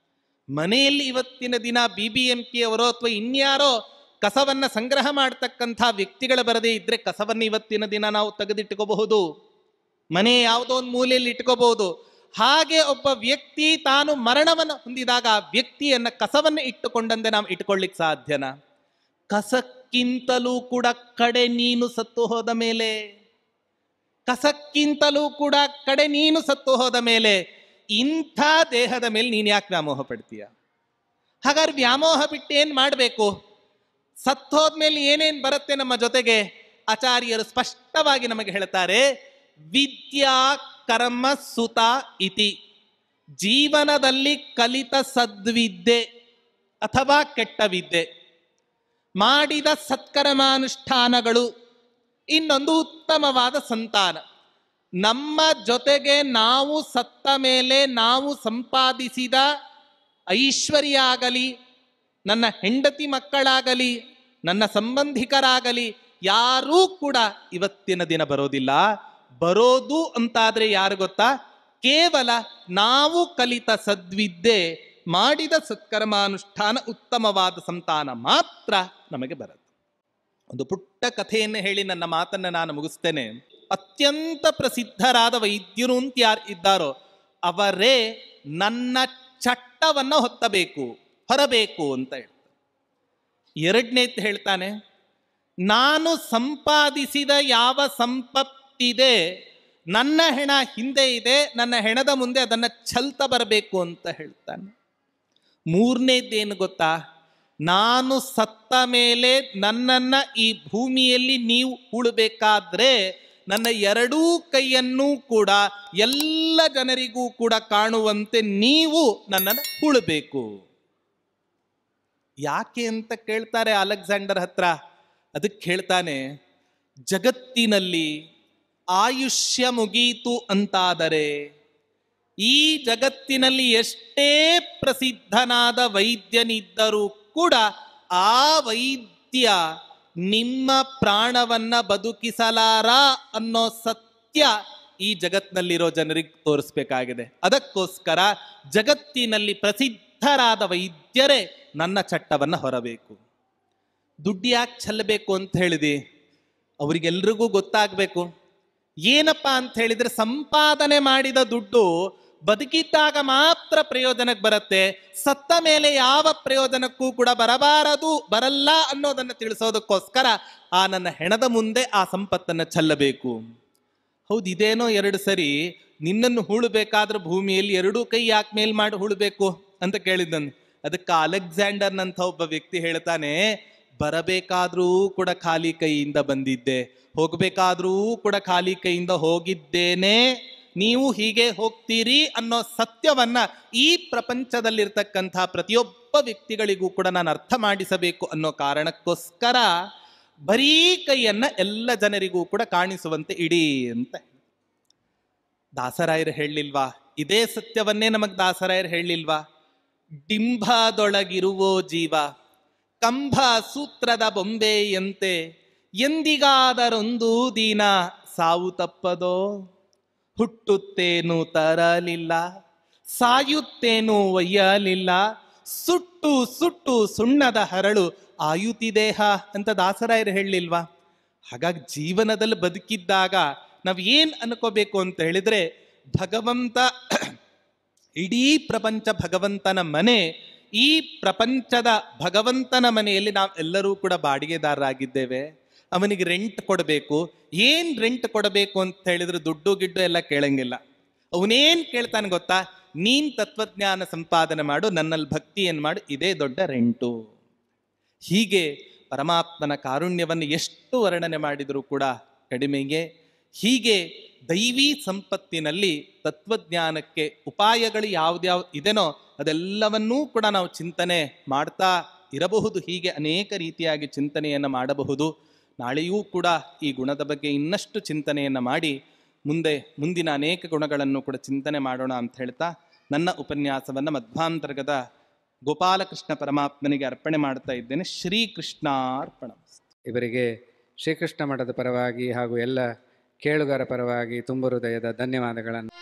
ಮನೆಯಲ್ಲಿ ಇವತ್ತಿನ ದಿನ BBMP ಅವರೋ ಅಥವಾ ಇನ್ಯಾರೋ ಕಸವನ್ನ ಸಂಗ್ರಹ ಮಾಡ್ತಕ್ಕಂಥ ವ್ಯಕ್ತಿಗಳ ಬರದೇ ಇದ್ರೆ ಕಸವನ್ನು ಇವತ್ತಿನ ದಿನ ನಾವು ತೆಗೆದಿಟ್ಕೋಬಹುದು, ಮನೆ ಯಾವುದೋ ಒಂದು ಮೂಲೆಯಲ್ಲಿ ಇಟ್ಕೋಬಹುದು. ಹಾಗೆ ಒಬ್ಬ ವ್ಯಕ್ತಿ ತಾನು ಮರಣವನ್ನು ಹೊಂದಿದಾಗ ಆ ವ್ಯಕ್ತಿಯನ್ನ ಕಸವನ್ನು ಇಟ್ಟುಕೊಂಡಂತೆ ನಾವು ಇಟ್ಕೊಳ್ಳಿಕ್ ಸಾಧ್ಯನಾ? ಕಸಕ್ಕಿಂತಲೂ ಕೂಡ ಕಡೆ ನೀನು ಸತ್ತು ಹೋದ ಮೇಲೆ, ಕಸಕ್ಕಿಂತಲೂ ಕೂಡ ಕಡೆ ನೀನು ಸತ್ತು ಹೋದ ಮೇಲೆ ಇಂಥ ದೇಹದ ಮೇಲೆ ನೀನು ಯಾಕೆ ವ್ಯಾಮೋಹ ಪಡ್ತೀಯ? ಹಾಗಾದ್ರೆ ವ್ಯಾಮೋಹ ಬಿಟ್ಟು ಏನ್ ಮಾಡಬೇಕು? ಸತ್ತೋದ್ಮೇಲೆ ಏನೇನ್ ಬರುತ್ತೆ ನಮ್ಮ ಜೊತೆಗೆ? ಆಚಾರ್ಯರು ಸ್ಪಷ್ಟವಾಗಿ ನಮಗೆ ಹೇಳ್ತಾರೆ, ವಿದ್ಯಾ ಕರ್ಮ ಸುತ ಇತಿ. ಜೀವನದಲ್ಲಿ ಕಲಿತ ಸದ್ವಿದ್ಯೆ ಅಥವಾ ಕೆಟ್ಟ ವಿದ್ಯೆ, ಮಾಡಿದ ಸತ್ಕರ್ಮಾನುಷ್ಠಾನಗಳು, ಇನ್ನೊಂದು ಉತ್ತಮವಾದ ಸಂತಾನ. ನಮ್ಮ ಜೊತೆಗೆ ನಾವು ಸತ್ತ ಮೇಲೆ ನಾವು ಸಂಪಾದಿಸಿದ ಐಶ್ವರ್ಯ ಆಗಲಿ, ನನ್ನ ಹೆಂಡತಿ ಮಕ್ಕಳಾಗಲಿ, ನನ್ನ ಸಂಬಂಧಿಕರಾಗಲಿ ಯಾರೂ ಕೂಡ ಇವತ್ತಿನ ದಿನ ಬರೋದಿಲ್ಲ. ಬರೋದು ಅಂತಾದ್ರೆ ಯಾರು ಗೊತ್ತಾ? ಕೇವಲ ನಾವು ಕಲಿತ ಸದ್ವಿದ್ಯೆ, ಮಾಡಿದ ಸತ್ಕರ್ಮಾನುಷ್ಠಾನ, ಉತ್ತಮವಾದ ಸಂತಾನ ಮಾತ್ರ ನಮಗೆ ಬರುತ್ತೆ. ಒಂದು ಪುಟ್ಟ ಕಥೆಯನ್ನು ಹೇಳಿ ನನ್ನ ಮಾತನ್ನ ನಾನು ಮುಗಿಸ್ತೇನೆ. ಅತ್ಯಂತ ಪ್ರಸಿದ್ಧರಾದ ವೈದ್ಯರು ಅಂತ ಯಾರು ಇದ್ದಾರೋ ಅವರೇ ನನ್ನ ಚಟ್ಟವನ್ನು ಹೊರಬೇಕು ಅಂತ ಹೇಳ್ತಾರೆ. ಎರಡನೇದು ಹೇಳ್ತಾನೆ, ನಾನು ಸಂಪಾದಿಸಿದ ಯಾವ ಸಂಪತ್ತಿದೆ ನನ್ನ ಹೆಣ ಹಿಂದೆ ಇದೆ, ನನ್ನ ಹೆಣದ ಮುಂದೆ ಅದನ್ನು ಚೆಲ್ತಾ ಬರಬೇಕು ಅಂತ ಹೇಳ್ತಾನೆ. ಮೂರನೇದೇನು ಗೊತ್ತಾ? ನಾನು ಸತ್ತ ಮೇಲೆ ನನ್ನನ್ನ ಈ ಭೂಮಿಯಲ್ಲಿ ನೀವು ಉಳಬೇಕಾದ್ರೆ ನನ್ನ ಎರಡೂ ಕೈಯನ್ನೂ ಕೂಡ ಎಲ್ಲ ಜನರಿಗೂ ಕೂಡ ಕಾಣುವಂತೆ ನೀವು ನನ್ನನ್ನು ಉಳಬೇಕು. ಯಾಕೆ ಅಂತ ಕೇಳ್ತಾರೆ ಅಲೆಕ್ಸಾಂಡರ್ ಹತ್ರ. ಅದಕ್ಕೆ ಹೇಳ್ತಾನೆ, ಜಗತ್ತಿನಲ್ಲಿ ಆಯುಷ್ಯ ಮುಗೀತು ಅಂತಾದರೆ ಈ ಜಗತ್ತಿನಲ್ಲಿ ಎಷ್ಟೇ ಪ್ರಸಿದ್ಧನಾದ ವೈದ್ಯನಿದ್ದರೂ ಕೂಡ ಆ ವೈದ್ಯ ನಿಮ್ಮ ಪ್ರಾಣವನ್ನ ಬದುಕಿಸಲಾರ ಅನ್ನೋ ಸತ್ಯ ಈ ಜಗತ್ತಿನಲ್ಲಿರೋ ಜನರಿಗೆ ತೋರಿಸ್ಬೇಕಾಗಿದೆ. ಅದಕ್ಕೋಸ್ಕರ ಜಗತ್ತಿನಲ್ಲಿ ಪ್ರಸಿದ್ಧರಾದ ವೈದ್ಯರೇ ನನ್ನ ಚಟ್ಟವನ್ನು ಹೊರಬೇಕು. ದುಡ್ಡು ಯಾಕೆ ಚೆಲ್ಲಬೇಕು ಅಂತ ಹೇಳಿದೆ? ಅವರಿಗೆಲ್ರಿಗೂ ಗೊತ್ತಾಗಬೇಕು. ಏನಪ್ಪ ಅಂತ ಹೇಳಿದ್ರೆ, ಸಂಪಾದನೆ ಮಾಡಿದ ದುಡ್ಡು ಬದುಕಿದ್ದಾಗ ಮಾತ್ರ ಪ್ರಯೋಜನಕ್ಕೆ ಬರುತ್ತೆ, ಸತ್ತ ಮೇಲೆ ಯಾವ ಪ್ರಯೋಜನಕ್ಕೂ ಕೂಡ ಬರಲ್ಲ ಅನ್ನೋದನ್ನು ತಿಳಿಸೋದಕ್ಕೋಸ್ಕರ ಆ ನನ್ನ ಹೆಣದ ಮುಂದೆ ಆ ಸಂಪತ್ತನ್ನು ಚೆಲ್ಲಬೇಕು. ಹೌದು, ಇದೇನೋ ಎರಡು ಸರಿ, ನಿನ್ನನ್ನು ಹೂಳಬೇಕಾದ್ರೆ ಭೂಮಿಯಲ್ಲಿ ಎರಡೂ ಕೈ ಯಾಕೆ ಮೇಲ್ ಮಾಡಿ ಹೂಳಬೇಕು ಅಂತ ಕೇಳಿದ್ದನು. ಅದಕ್ಕೆ ಅಲೆಕ್ಸಾಂಡರ್ನಂಥ ಒಬ್ಬ ವ್ಯಕ್ತಿ ಹೇಳ್ತಾನೆ, ಬರಬೇಕಾದ್ರೂ ಕೂಡ ಖಾಲಿ ಕೈಯಿಂದ ಬಂದಿದ್ದೆ, ಹೋಗಬೇಕಾದ್ರೂ ಕೂಡ ಖಾಲಿ ಕೈಯಿಂದ ಹೋಗಿದ್ದೇನೆ, ನೀವು ಹೀಗೆ ಹೋಗ್ತೀರಿ ಅನ್ನೋ ಸತ್ಯವನ್ನ ಈ ಪ್ರಪಂಚದಲ್ಲಿರ್ತಕ್ಕಂಥ ಪ್ರತಿಯೊಬ್ಬ ವ್ಯಕ್ತಿಗಳಿಗೂ ಕೂಡ ನಾನು ಅರ್ಥ ಮಾಡಿಸಬೇಕು ಅನ್ನೋ ಕಾರಣಕ್ಕೋಸ್ಕರ ಬರೀ ಕೈಯನ್ನ ಎಲ್ಲ ಜನರಿಗೂ ಕೂಡ ಕಾಣಿಸುವಂತೆ ಇಡೀ ಅಂತ ದಾಸರಾಯರು ಹೇಳಲಿಲ್ವಾ? ಇದೇ ಸತ್ಯವನ್ನೇ ನಮಗ್ ದಾಸರಾಯರು ಹೇಳಲಿಲ್ವಾ? ಡಿಂಭದೊಳಗಿರುವೋ ಜೀವ ಕಂಭ ಸೂತ್ರದ ಬೊಂಬೆಯಂತೆ, ಎಂದಿಗಾದರೊಂದು ದಿನ ಸಾವು ತಪ್ಪದೋ, ಹುಟ್ಟುತ್ತೇನು ತರಲಿಲ್ಲ, ಸಾಯುತ್ತೇನು ಒಯ್ಯಲಿಲ್ಲ, ಸುಟ್ಟು ಸುಟ್ಟು ಸುಣ್ಣದ ಹರಳು ಆಯುತಿದೇಹ ಅಂತ ದಾಸರಾಯರು ಹೇಳಲಿಲ್ವಾ? ಹಾಗಾಗಿ ಜೀವನದಲ್ಲಿ ಬದುಕಿದ್ದಾಗ ನಾವು ಏನ್ ಅನ್ಕೋಬೇಕು ಅಂತ ಹೇಳಿದ್ರೆ, ಭಗವಂತ, ಇಡೀ ಪ್ರಪಂಚ ಭಗವಂತನ ಮನೆ, ಈ ಪ್ರಪಂಚದ ಭಗವಂತನ ಮನೆಯಲ್ಲಿ ನಾವೆಲ್ಲರೂ ಕೂಡ ಬಾಡಿಗೆದಾರರಾಗಿದ್ದೇವೆ. ಅವನಿಗೆ ರೆಂಟ್ ಕೊಡಬೇಕು. ಏನ್ ರೆಂಟ್ ಕೊಡಬೇಕು ಅಂತ ಹೇಳಿದ್ರೆ ದುಡ್ಡು ಗಿಡ್ಡು ಎಲ್ಲ ಕೇಳಂಗಿಲ್ಲ. ಅವನೇನ್ ಕೇಳ್ತಾನೆ ಗೊತ್ತಾ? ನೀನ್ ತತ್ವಜ್ಞಾನ ಸಂಪಾದನೆ ಮಾಡು, ನನ್ನಲ್ಲಿ ಭಕ್ತಿಯನ್ನು ಮಾಡು, ಇದೇ ದೊಡ್ಡ ರೆಂಟು. ಹೀಗೆ ಪರಮಾತ್ಮನ ಕಾರುಣ್ಯವನ್ನು ಎಷ್ಟು ವರ್ಣನೆ ಮಾಡಿದರೂ ಕೂಡ ಕಡಿಮೆಗೆ. ಹೀಗೆ ದೈವಿ ಸಂಪತ್ತಿನಲ್ಲಿ ತತ್ವಜ್ಞಾನಕ್ಕೆ ಉಪಾಯಗಳು ಯಾವ್ದ್ಯಾವ್ದು ಇದೆನೋ ಅದೆಲ್ಲವನ್ನೂ ಕೂಡ ನಾವು ಚಿಂತನೆ ಮಾಡ್ತಾ ಇರಬಹುದು. ಹೀಗೆ ಅನೇಕ ರೀತಿಯಾಗಿ ಚಿಂತನೆಯನ್ನು ಮಾಡಬಹುದು. ನಾಳೆಯೂ ಕೂಡ ಈ ಗುಣದ ಬಗ್ಗೆ ಇನ್ನಷ್ಟು ಚಿಂತನೆಯನ್ನು ಮಾಡಿ ಮುಂದಿನ ಅನೇಕ ಗುಣಗಳನ್ನು ಕೂಡ ಚಿಂತನೆ ಮಾಡೋಣ ಅಂತ ಹೇಳ್ತಾ ನನ್ನ ಉಪನ್ಯಾಸವನ್ನು ಮಧ್ವಾಂತರ್ಗದ ಗೋಪಾಲಕೃಷ್ಣ ಪರಮಾತ್ಮನಿಗೆ ಅರ್ಪಣೆ ಮಾಡ್ತಾ ಇದ್ದೇನೆ. ಶ್ರೀಕೃಷ್ಣಾರ್ಪಣ. ಇವರಿಗೆ ಶ್ರೀಕೃಷ್ಣ ಮಠದ ಪರವಾಗಿ ಹಾಗೂ ಎಲ್ಲ ಕೇಳುಗರ ಪರವಾಗಿ ತುಂಬ ಹೃದಯದ ಧನ್ಯವಾದಗಳನ್ನು.